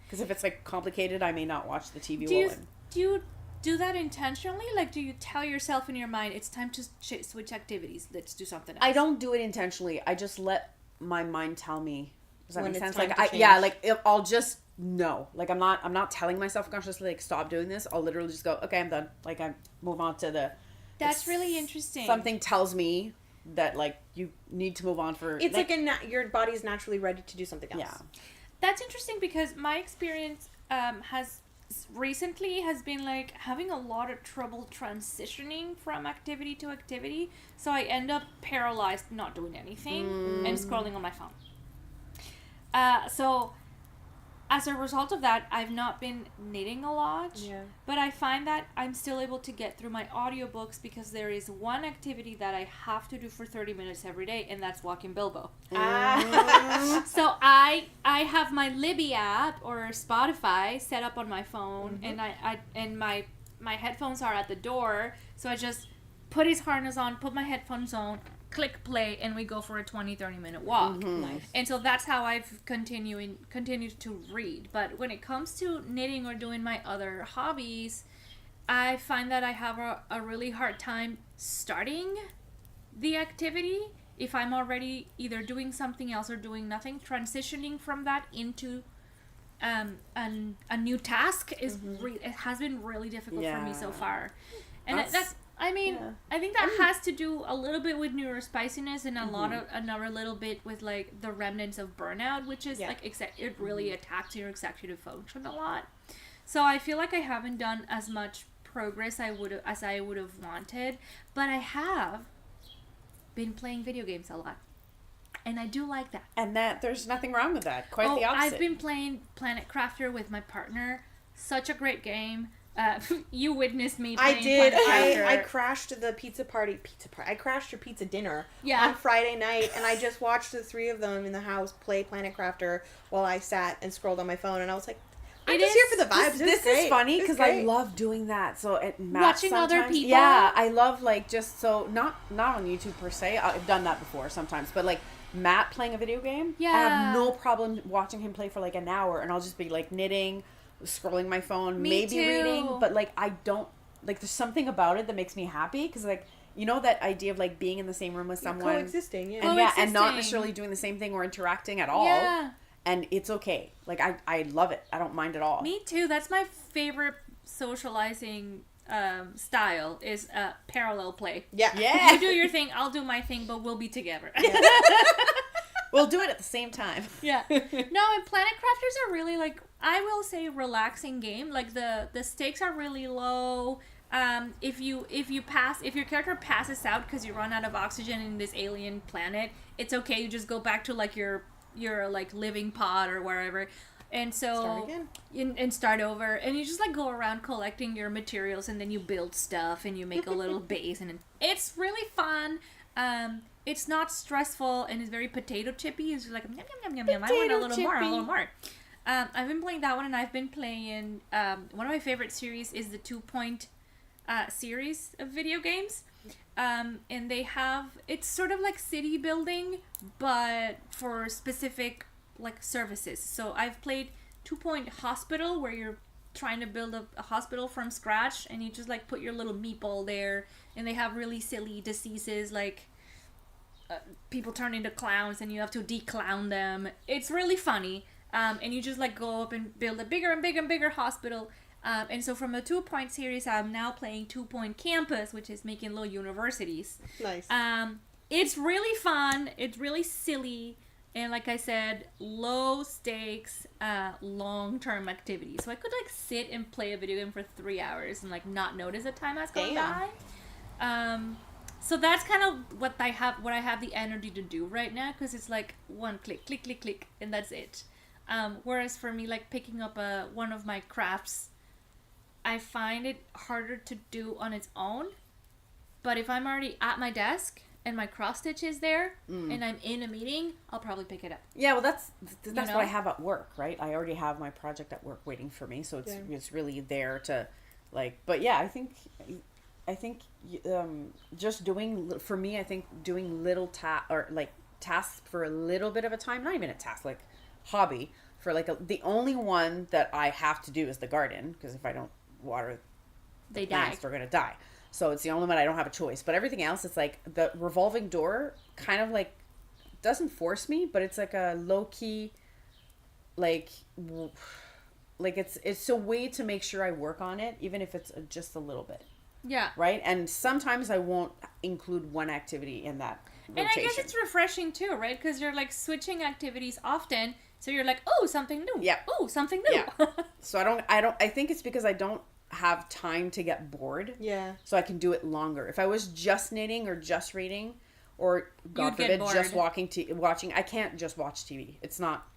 Because if it's, like, complicated, I may not watch the TV while I'm... Do you do that intentionally? Like, do you tell yourself in your mind, it's time to switch activities, let's do something else? I don't do it intentionally. I just let my mind tell me. Does that make sense? Like, I'll just know. Like, I'm not telling myself consciously, like, stop doing this. I'll literally just go, okay, I'm done. Like, I move on to the... That's really interesting. Something tells me that, like, you need to move on for... It's like your body's naturally ready to do something else. Yeah. That's interesting because my experience has been like having a lot of trouble transitioning from activity to activity, so I end up paralyzed, not doing anything and scrolling on my phone. So as a result of that, I've not been knitting a lot, but I find that I'm still able to get through my audiobooks because there is one activity that I have to do for 30 minutes every day, and that's walking Bilbo. So I have my Libby app or Spotify set up on my phone, and my headphones are at the door, so I just put his harness on, put my headphones on, click play, and we go for a 20-30 minute walk. Nice. And so that's how I've continued to read. But when it comes to knitting or doing my other hobbies, I find that I have a really hard time starting the activity if I'm already either doing something else or doing nothing. Transitioning from that into a new task is it has been really difficult for me so far. And that's I mean, I think that has to do a little bit with neurospiciness and another little bit with like the remnants of burnout, which is like it really attacks your executive function a lot. So I feel like I haven't done as much progress as I would have wanted, but I have been playing video games a lot. And I do like that. And that there's nothing wrong with that. Quite the opposite. I've been playing Planet Crafter with my partner. Such a great game. You witnessed me playing. I did. Planet Crafter. I crashed the pizza party. I crashed your pizza dinner on Friday night, and I just watched the three of them in the house play Planet Crafter while I sat and scrolled on my phone, and I was like, I'm just here for the vibes. This is funny because I love doing that. So at Matt watching other people. Yeah, I love like just so not on YouTube per se. I've done that before sometimes, but like Matt playing a video game. Yeah, I have no problem watching him play for like an hour, and I'll just be like knitting, scrolling my phone, maybe reading, but like I don't like. There's something about it that makes me happy because like you know that idea of like being in the same room with someone, coexisting, and not necessarily doing the same thing or interacting at all. Yeah. And it's okay. Like, I love it. I don't mind at all. Me too. That's my favorite socializing style is parallel play. Yeah. You do your thing, I'll do my thing, but we'll be together. Yeah. We'll do it at the same time. Yeah. No, and Planet Crafters are really, like, I will say relaxing game. Like, the stakes are really low. If your character passes out because you run out of oxygen in this alien planet, it's okay. You just go back to, like, your like living pod or wherever, and so start again and start over, and you just like go around collecting your materials, and then you build stuff and you make a little base, and it's really fun. It's not stressful, and it's very potato chippy. It's just like yum yum yum yum. I want a little more. I've been playing that one, and I've been playing one of my favorite series is the 2 Point series of video games. And they have, it's sort of like city building, but for specific like services. So I've played 2 Point Hospital, where you're trying to build a hospital from scratch, and you just like put your little meatball there, and they have really silly diseases like people turn into clowns, and you have to de-clown them. It's really funny, and you just like go up and build a bigger and bigger and bigger hospital. And so from the 2 Point series, I'm now playing 2 Point Campus, which is making little universities. Nice. It's really fun. It's really silly. And like I said, low stakes, long-term activity. So I could like sit and play a video game for 3 hours and like not notice the time has gone by. So that's kind of what I have the energy to do right now, because it's like one click, click, click, click, and that's it. Whereas for me, like picking up one of my crafts, I find it harder to do on its own. But if I'm already at my desk and my cross stitch is there and I'm in a meeting, I'll probably pick it up. Yeah, well, that's what I have at work, right? I already have my project at work waiting for me, so it's really there to, like. But yeah, I think just doing, for me, I think doing little tasks for a little bit of a time, not even a task, like hobby, for like the only one that I have to do is the garden, because if I don't water the plants, they're gonna die. So it's the only one I don't have a choice. But everything else, it's like the revolving door kind of like doesn't force me, but it's like a low key, like it's a way to make sure I work on it, even if it's just a little bit. Yeah. Right? And sometimes I won't include one activity in that rotation. And I guess it's refreshing too, right? Because you're like switching activities often. So you're like, oh, something new. Yeah. Oh, something new. Yeah. So I think it's because I don't have time to get bored. Yeah. So I can do it longer. If I was just knitting or just reading or God forbid just watching, I can't just watch TV.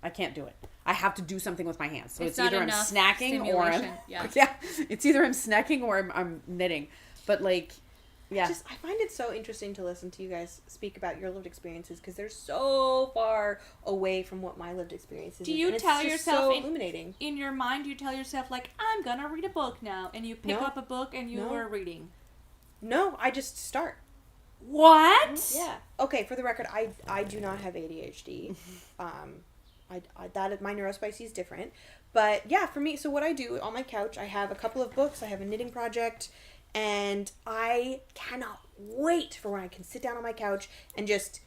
I can't do it. I have to do something with my hands. So it's either I'm snacking or I'm it's either I'm snacking or I'm knitting. But like yeah. I find it so interesting to listen to you guys speak about your lived experiences because they're so far away from what my lived experiences Do you tell yourself so illuminating. In your mind, you tell yourself like, I'm gonna read a book now, and you pick up a book and you are reading? No, I just start. What? Yeah. Okay, for the record, I do not have ADHD. My neurospicy is different. But yeah, for me, so what I do on my couch, I have a couple of books, I have a knitting project, and I cannot wait for when I can sit down on my couch and just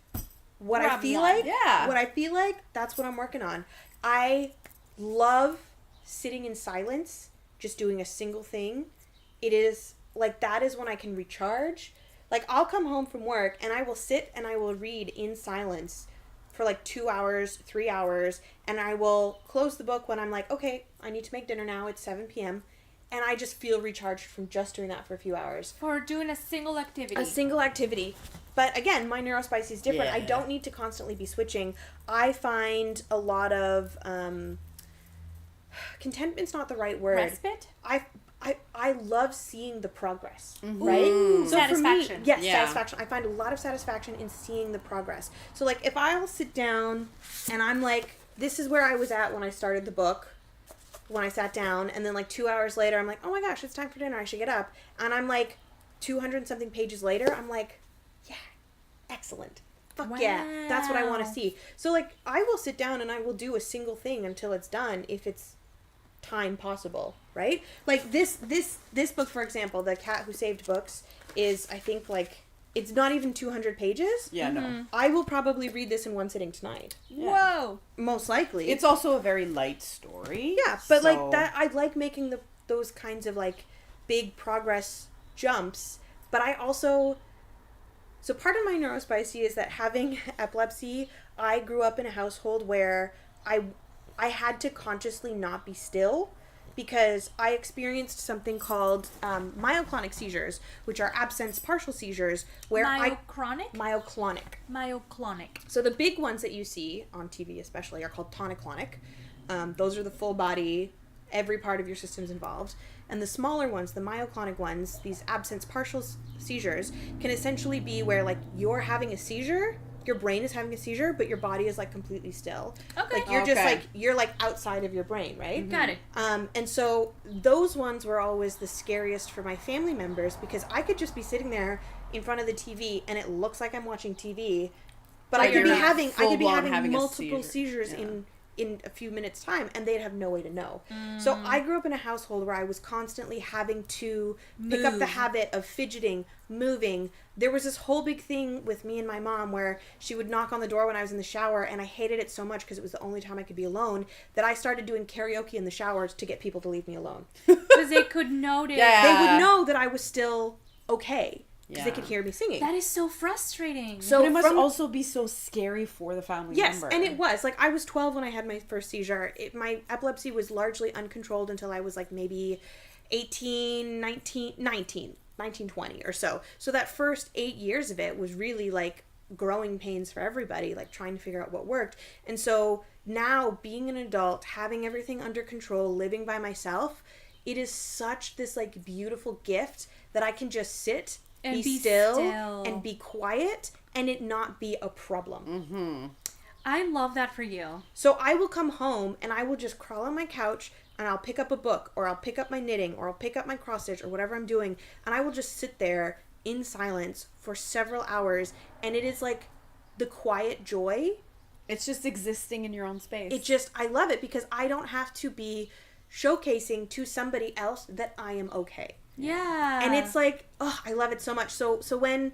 what I feel like, that's what I'm working on. I love sitting in silence, just doing a single thing. It is like, that is when I can recharge. Like, I'll come home from work and I will sit and I will read in silence for like 2 hours, 3 hours, and I will close the book when I'm like, okay, I need to make dinner now, it's 7 p.m., and I just feel recharged from just doing that for a few hours. For doing a single activity. A single activity. But again, my neurospicy is different. Yeah. I don't need to constantly be switching. I find a lot of contentment's not the right word. Respite? I love seeing the progress, mm-hmm. right? Ooh. So satisfaction. For me, satisfaction. I find a lot of satisfaction in seeing the progress. So like, if I'll sit down and I'm like, this is where I was at when I started the book, when I sat down, and then like 2 hours later, I'm like, oh my gosh, it's time for dinner, I should get up. And I'm like 200 and something pages later, I'm like, yeah, excellent. Fuck yeah, that's what I want to see. So like, I will sit down and I will do a single thing until it's done, if it's time possible, right? Like this book, for example, The Cat Who Saved Books, is, I think, like, it's not even 200 pages. Yeah, no. I will probably read this in one sitting tonight. Yeah. Whoa! Most likely. It's also a very light story. Yeah, but like that, I like making those kinds of like big progress jumps. But I also, so part of my neurospicy is that having epilepsy, I grew up in a household where I had to consciously not be still, because I experienced something called myoclonic seizures, which are absence partial seizures, where myoclonic. So the big ones that you see on TV especially are called tonic-clonic. Those are the full body, every part of your system's involved. And the smaller ones, the myoclonic ones, these absence partial seizures, can essentially be where like you're having a seizure, your brain is having a seizure, but your body is like completely still. Okay. Like you're just like, you're like outside of your brain, right? Got it. And so those ones were always the scariest for my family members, because I could just be sitting there in front of the TV and it looks like I'm watching TV, but I could be having multiple seizures in a few minutes time, and they'd have no way to know. So I grew up in a household where I was constantly having to pick up the habit of fidgeting, moving. There was this whole big thing with me and my mom where she would knock on the door when I was in the shower, and I hated it so much because it was the only time I could be alone, that I started doing karaoke in the showers to get people to leave me alone. Because they could notice. Yeah. They would know that I was still okay, because they could hear me singing. That is so frustrating. So but it must also be so scary for the family member. Yes, and it was. Like, I was 12 when I had my first seizure. My epilepsy was largely uncontrolled until I was like maybe 18, 19, 20 or so. So that first 8 years of it was really like growing pains for everybody, like trying to figure out what worked. And so now, being an adult, having everything under control, living by myself, it is such this like beautiful gift that I can just sit and be still and be quiet and it not be a problem. Mm-hmm. I love that for you. So I will come home and I will just crawl on my couch and I'll pick up a book, or I'll pick up my knitting, or I'll pick up my cross stitch, or whatever I'm doing, and I will just sit there in silence for several hours, and it is like the quiet joy. It's just existing in your own space. I love it, because I don't have to be showcasing to somebody else that I am okay. Yeah. And it's like, oh, I love it so much. So when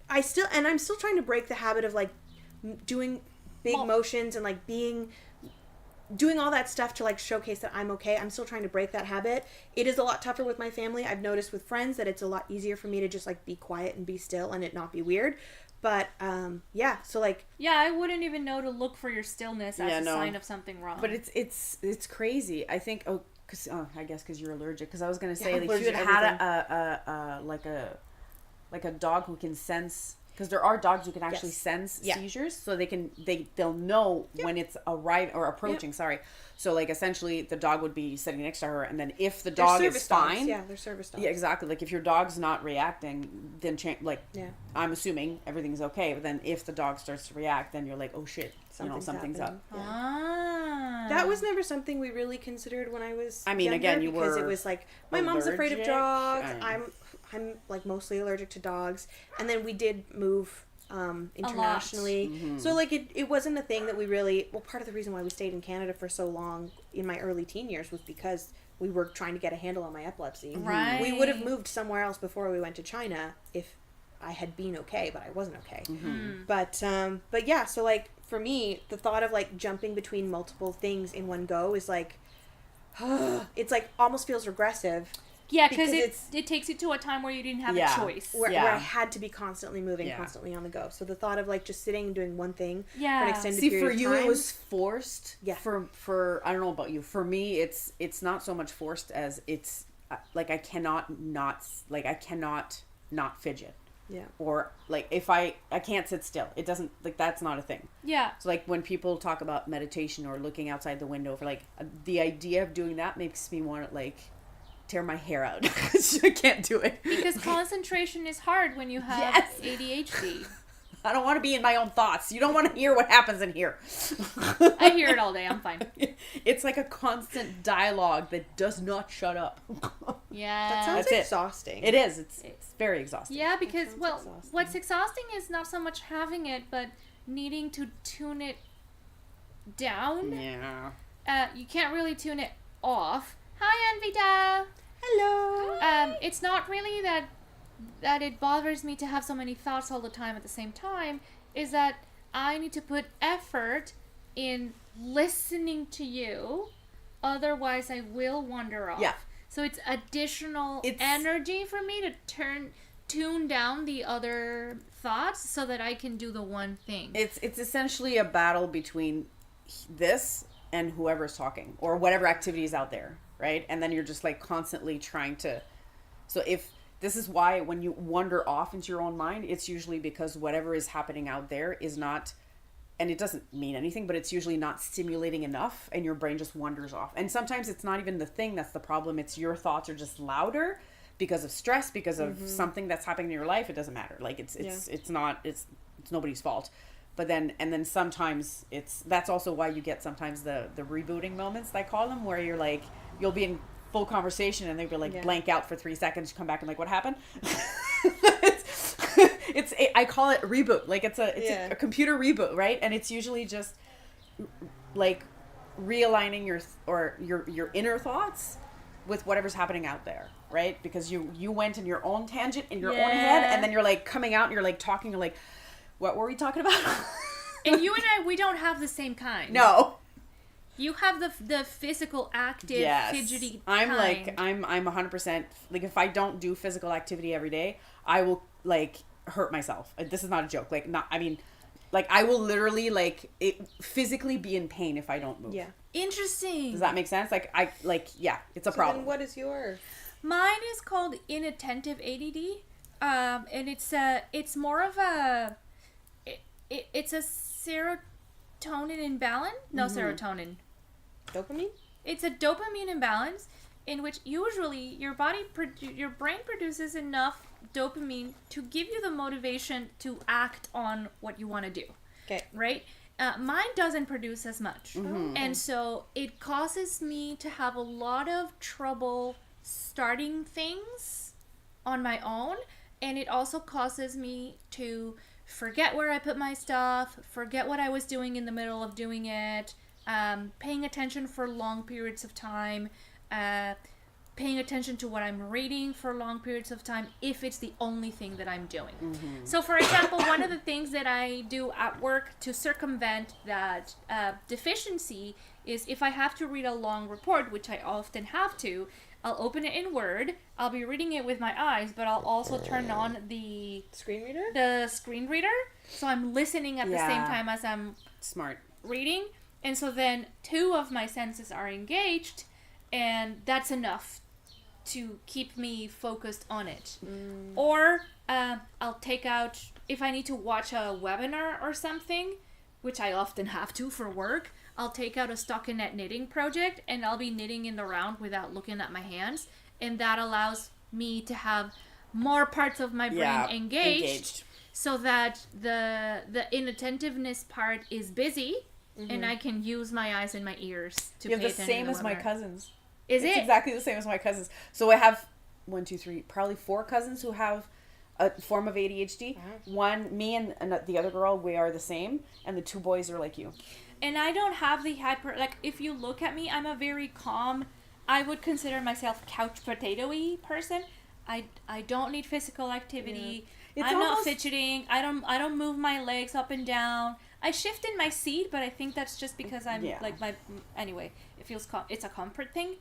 I'm still trying to break the habit of like doing big motions and like being doing all that stuff to like showcase that I'm okay. I'm still trying to break that habit. It is a lot tougher with my family. I've noticed with friends that it's a lot easier for me to just like be quiet and be still and it not be weird. But so like I wouldn't even know to look for your stillness as a sign of something wrong. But it's crazy. I think I guess because you're allergic. Because I was gonna say like, if you had like a dog who can sense. Because there are dogs who can actually sense seizures, so they'll know when it's arriving or approaching. Sorry, so like essentially the dog would be sitting next to her, and then if the dog is fine, they're service dogs. Yeah, exactly. Like if your dog's not reacting, then I'm assuming everything's okay. But then if the dog starts to react, then you're like, oh shit, something's up. Yeah. That was never something we really considered when I was. I mean, younger, again, you because were. It was like my mom's afraid of dogs. I'm like mostly allergic to dogs, and then we did move internationally, so like it wasn't a thing that we really. Well, part of the reason why we stayed in Canada for so long in my early teen years was because we were trying to get a handle on my epilepsy. Right. We would have moved somewhere else before we went to China if I had been okay, but I wasn't okay. But yeah, so like for me, the thought of like jumping between multiple things in one go is like, it's like almost feels regressive. Yeah, because it takes you to a time where you didn't have a choice. Where I had to be constantly moving, constantly on the go. So the thought of like just sitting and doing one thing for an extended period of time. See, for you it was forced. Yeah. For I don't know about you. For me, it's not so much forced as it's like I cannot not fidget. Yeah. Or like if I can't sit still. It doesn't like that's not a thing. Yeah. So like when people talk about meditation or looking outside the window for like the idea of doing that makes me want to like tear my hair out. I can't do it. Because concentration is hard when you have ADHD. I don't want to be in my own thoughts. You don't want to hear what happens in here. I hear it all day. I'm fine. It's like a constant dialogue that does not shut up. Yeah. That sounds exhausting. It is. It's very exhausting. Yeah, because, what's exhausting is not so much having it, but needing to tune it down. Yeah. You can't really tune it off. Hi, Anvita. Hello. It's not really that it bothers me to have so many thoughts all the time at the same time, is that I need to put effort in listening to you, otherwise I will wander off. Yeah. So it's additional energy for me to tune down the other thoughts so that I can do the one thing. It's essentially a battle between this and whoever's talking or whatever activity is out there, right? And then you're just like constantly trying to. So if this is why when you wander off into your own mind, it's usually because whatever is happening out there is not, and it doesn't mean anything, but it's usually not stimulating enough and your brain just wanders off. And sometimes it's not even the thing that's the problem. It's your thoughts are just louder because of stress, because of something that's happening in your life. It doesn't matter. Like it's nobody's fault. But then sometimes that's also why you get sometimes the rebooting moments, I call them, where you're like, you'll be in full conversation and they'll be like blank out for 3 seconds, come back and like, what happened? I call it reboot. Like it's a computer reboot, right? And it's usually just like realigning your inner thoughts with whatever's happening out there, right? Because you went in your own tangent in your own head, and then you're like coming out and you're like talking, you're like, what were we talking about? And you and I, we don't have the same kind. No. You have the physical, active, fidgety kind. I'm 100%, like if I don't do physical activity every day, I will like hurt myself. This is not a joke. Like I will literally physically be in pain if I don't move. Yeah. Interesting. Does that make sense? It's a problem. Then what is yours? Mine is called inattentive ADD. And it's more of a it's a serotonin imbalance. No, serotonin. Dopamine? It's a dopamine imbalance in which usually your brain produces enough dopamine to give you the motivation to act on what you want to do. Okay. Right? Mine doesn't produce as much. And so it causes me to have a lot of trouble starting things on my own. And it also causes me to forget where I put my stuff, forget what I was doing in the middle of doing it, paying attention for long periods of time. paying attention to what I'm reading for long periods of time if it's the only thing that I'm doing. So for example, one of the things that I do at work to circumvent that deficiency is if I have to read a long report, which I often have to, I'll open it in Word, I'll be reading it with my eyes, but I'll also turn on the screen reader, so I'm listening at the same time as I'm reading, and so then 2 of my senses are engaged, and that's enough to keep me focused on it. Or I'll take out, if I need to watch a webinar or something, which I often have to for work, I'll take out a stockinette knitting project and I'll be knitting in the round without looking at my hands, and that allows me to have more parts of my brain engaged so that the inattentiveness part is busy, and I can use my eyes and my ears to pay attention. The same as my cousins. It's exactly the same as my cousins. So I have 1, 2, 3, probably 4 cousins who have a form of ADHD. One, me and the other girl, we are the same, and the 2 boys are like you. And I don't have the like, if you look at me, I'm a very calm, I would consider myself couch potato-y person. I don't need physical activity. I'm not fidgeting. I don't move my legs up and down. I shift in my seat, but I think that's just because I'm anyway, it feels it's a comfort thing.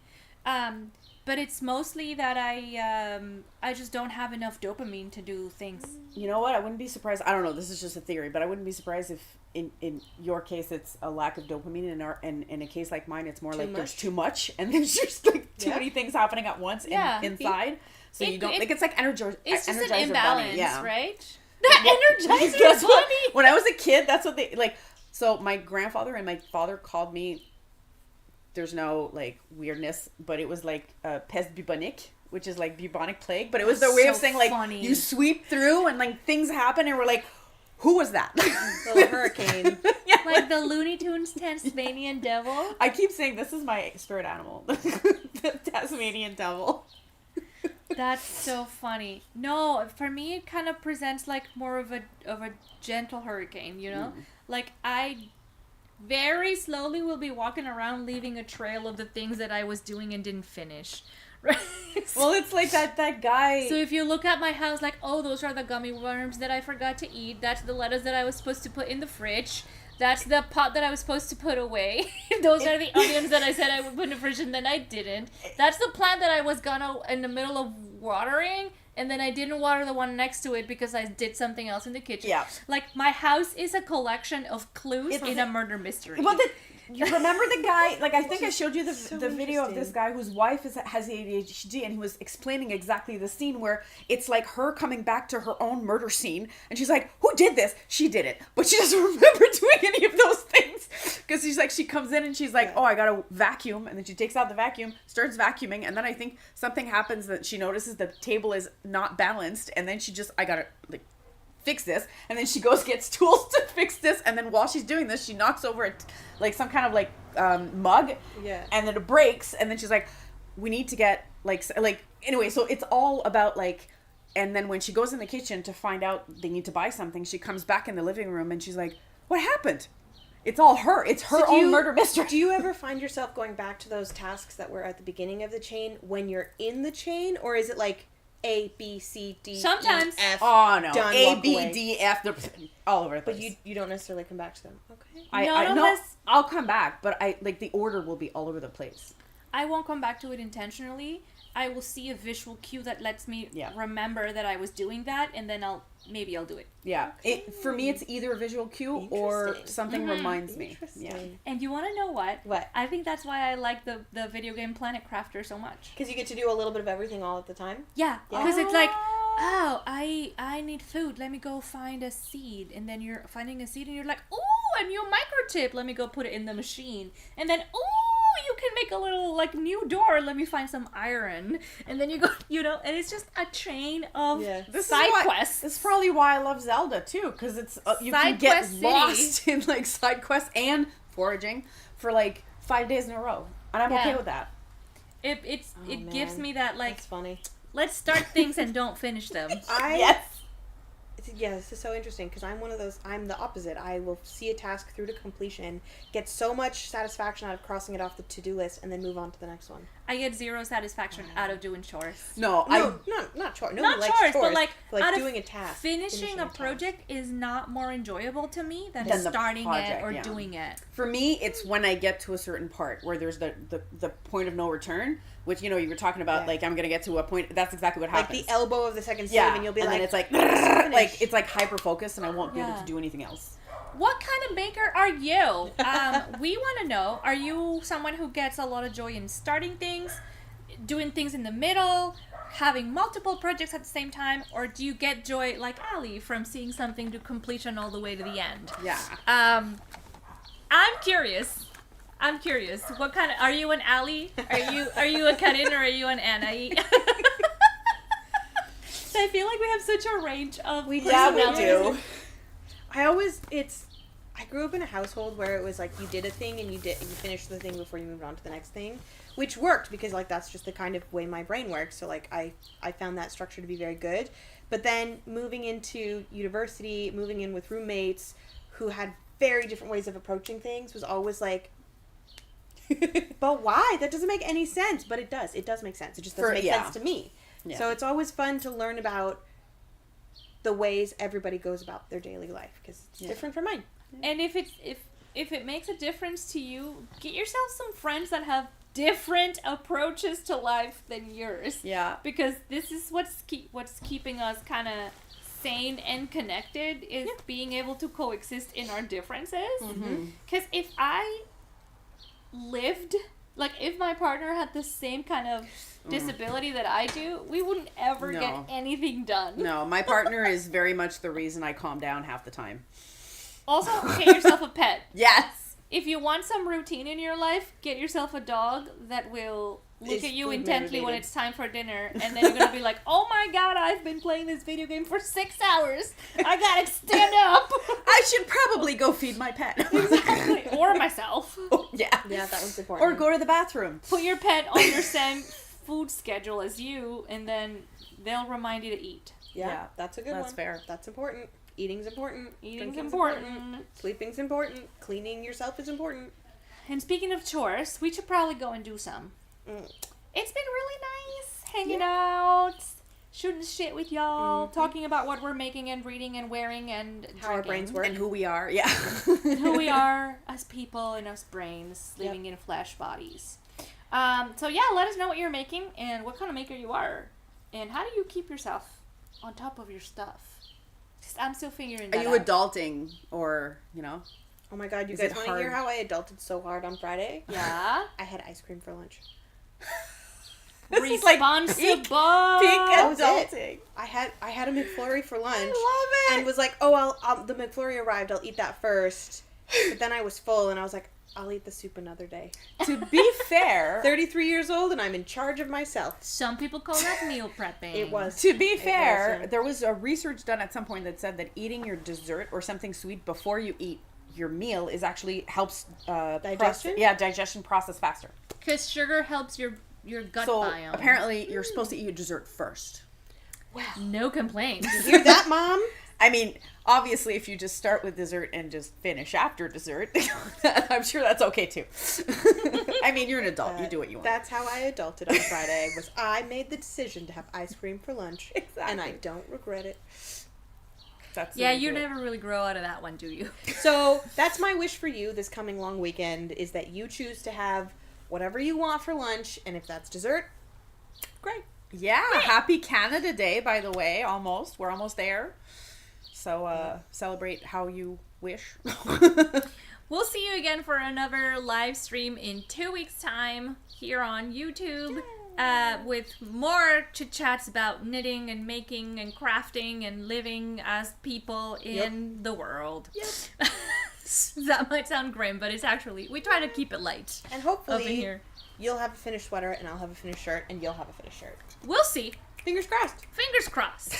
But it's mostly that I just don't have enough dopamine to do things. You know what? I wouldn't be surprised. I don't know. This is just a theory, but I wouldn't be surprised if in your case it's a lack of dopamine, and in a case like mine, it's more like there's too much, and there's just like too many things happening at once inside. So you don't like, it's like Energizer. It's just Energizer an imbalance, bunny. right? That Energizer bunny. When I was a kid, that's what they like. So my grandfather and my father called me. There's no like weirdness, but it was like peste bubonique, which is like bubonic plague. But it was their way of saying like you sweep through and like things happen, and we're like, who was that? Little hurricane. Like the Looney Tunes Tasmanian devil. I keep saying this is my spirit animal, the Tasmanian devil. That's so funny. No, for me it kind of presents like more of a gentle hurricane, you know? Like I very slowly will be walking around leaving a trail of the things that I was doing and didn't finish. Right? Well, it's like that guy. So if you look at my house, like, oh, those are the gummy worms that I forgot to eat. That's the lettuce that I was supposed to put in the fridge. That's the pot that I was supposed to put away. Those are the onions that I said I would put in the fridge and then I didn't. That's the plant that I was gonna in the middle of watering, and then I didn't water the one next to it because I did something else in the kitchen. Yeah. Like, my house is a collection of clues in a murder mystery. Well, you remember the guy, like, I think I showed you the video of this guy whose wife has ADHD, and he was explaining exactly the scene where it's like her coming back to her own murder scene, and she's like, who did this? She did it. But she doesn't remember doing any of those things. Because she's like, she comes in and she's like, oh, I gotta vacuum, and then she takes out the vacuum, starts vacuuming, and then I think something happens that she notices the table is not balanced, and then she just, I gotta, like, fix this, and then she goes gets tools to fix this, and then while she's doing this she knocks over like some kind of like mug, and then it breaks, and then she's like, we need to get like anyway, so it's all about like, and then when she goes in the kitchen to find out they need to buy something, she comes back in the living room and she's like, what happened? It's all her. It's her own murder mystery. Do you ever find yourself going back to those tasks that were at the beginning of the chain when you're in the chain, or is it like A, B, C, D, sometimes E, F. Oh no, A, B, D, F. They're all over the place. But you don't necessarily come back to them. Okay. I'll come back, but I like the order will be all over the place. I won't come back to it intentionally. I will see a visual cue that lets me remember that I was doing that, and then I'll do it. Yeah. For me, it's either a visual cue or something reminds me. Yeah. And you want to know what? What? I think that's why I like the video game Planet Crafter so much. Because you get to do a little bit of everything all at the time? Yeah. Because it's like, oh, I need food. Let me go find a seed. And then you're finding a seed and you're like, ooh, a new microchip. Let me go put it in the machine. And then, ooh, you can make a little like new door. Let me find some iron. And then you go, and it's just a chain of side quests. That's probably why I love Zelda too, because it's you can get lost in like side quests and foraging for like 5 days in a row, and I'm okay with that. It gives me that like, that's funny. Let's start things and don't finish them. Yeah, this is so interesting because I'm one of those. I'm the opposite. I will see a task through to completion, get so much satisfaction out of crossing it off the to-do list, and then move on to the next one. I get zero satisfaction out of doing chores. Not chores. Not chores, but like doing a task. Finishing a project is not more enjoyable to me than starting it or doing it. For me, it's when I get to a certain part where there's the point of no return, which, you know, you were talking about, like, I'm going to get to a point. That's exactly what happens. Like the elbow of the second save, and you'll be and then it's like hyper-focused, and I won't be able to do anything else. What kind of maker are you? We want to know, are you someone who gets a lot of joy in starting things, doing things in the middle, having multiple projects at the same time, or do you get joy, like Allie, from seeing something to completion all the way to the end? Yeah. I'm curious. What kind of, are you an Allie? Are you a Carine or are you an Anahí? I feel like we have such a range of personalities. We do. I grew up in a household where it was like you did a thing and you finished the thing before you moved on to the next thing, which worked because like that's just the kind of way my brain works. So like I found that structure to be very good. But then moving into university, moving in with roommates who had very different ways of approaching things was always like, but why? That doesn't make any sense. But it does. It does make sense. It just doesn't make sense to me. Yeah. So it's always fun to learn about the ways everybody goes about their daily life because it's different from mine. And if it makes a difference to you, get yourself some friends that have different approaches to life than yours. Yeah. Because this is what's keeping us kind of sane and connected is being able to coexist in our differences. Because if I lived, like if my partner had the same kind of disability that I do, we wouldn't ever get anything done. No, my partner is very much the reason I calm down half the time. Also, get yourself a pet. Yes. If you want some routine in your life, get yourself a dog that will look at you intently when it's time for dinner, and then you're going to be like, oh my god, I've been playing this video game for 6 hours. I gotta stand up. I should probably go feed my pet. Exactly. Or myself. Oh, yeah. Yeah, that one's important. Or go to the bathroom. Put your pet on your same food schedule as you, and then they'll remind you to eat. Yeah, that's a good one. That's fair. That's important. Eating's important. Eating's important. Sleeping's important. Cleaning yourself is important. And speaking of chores, we should probably go and do some. It's been really nice hanging out, shooting shit with y'all, talking about what we're making and reading and wearing and how our brains work and who we are. Yeah. Who we are as people and as brains living in flesh bodies. So yeah, let us know what you're making and what kind of maker you are, and how do you keep yourself on top of your stuff. I'm still figuring that out. Are you adulting or, you know? Oh my god, you guys want to hear how I adulted so hard on Friday? Yeah. I had ice cream for lunch. Responsible. Peak adulting. I had a McFlurry for lunch. I love it. And was like, oh, the McFlurry arrived. I'll eat that first. But then I was full, and I was like, I'll eat the soup another day. To be fair, 33 years old, and I'm in charge of myself. Some people call that meal prepping. It was. To be fair, there was a research done at some point that said that eating your dessert or something sweet before you eat your meal is actually helps digestion. Digestion process faster. Because sugar helps your gut biome. Apparently, you're supposed to eat your dessert first. Wow. No complaints. You hear that, Mom? I mean, obviously, if you just start with dessert and just finish after dessert, I'm sure that's okay too. I mean, you're an adult. You do what you want. That's how I adulted on Friday. I made the decision to have ice cream for lunch. Exactly. And I don't regret it. You never really grow out of that one, do you? So that's my wish for you this coming long weekend is that you choose to have whatever you want for lunch, and if that's dessert, great. Yeah, happy Canada Day, by the way, almost. We're almost there. So celebrate how you wish. We'll see you again for another live stream in 2 weeks' time here on YouTube with more chit-chats about knitting and making and crafting and living as people in the world. Yep. That might sound grim, but it's actually, we try to keep it light. And hopefully you'll have a finished sweater and I'll have a finished shirt and you'll have a finished shirt. We'll see. Fingers crossed. Fingers crossed.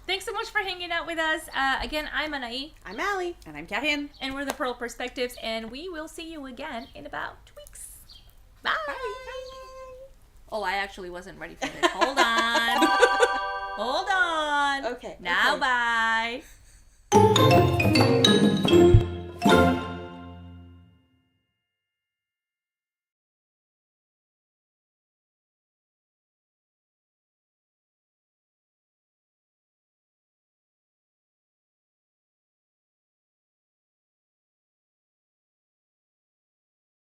Thanks so much for hanging out with us. Again, I'm Anahí. I'm Allie. And I'm Carine. And we're the Purl Perspectives, and we will see you again in about 2 weeks. Bye. Bye. Oh, I actually wasn't ready for this. Hold on. Hold on. Okay. Now, bye.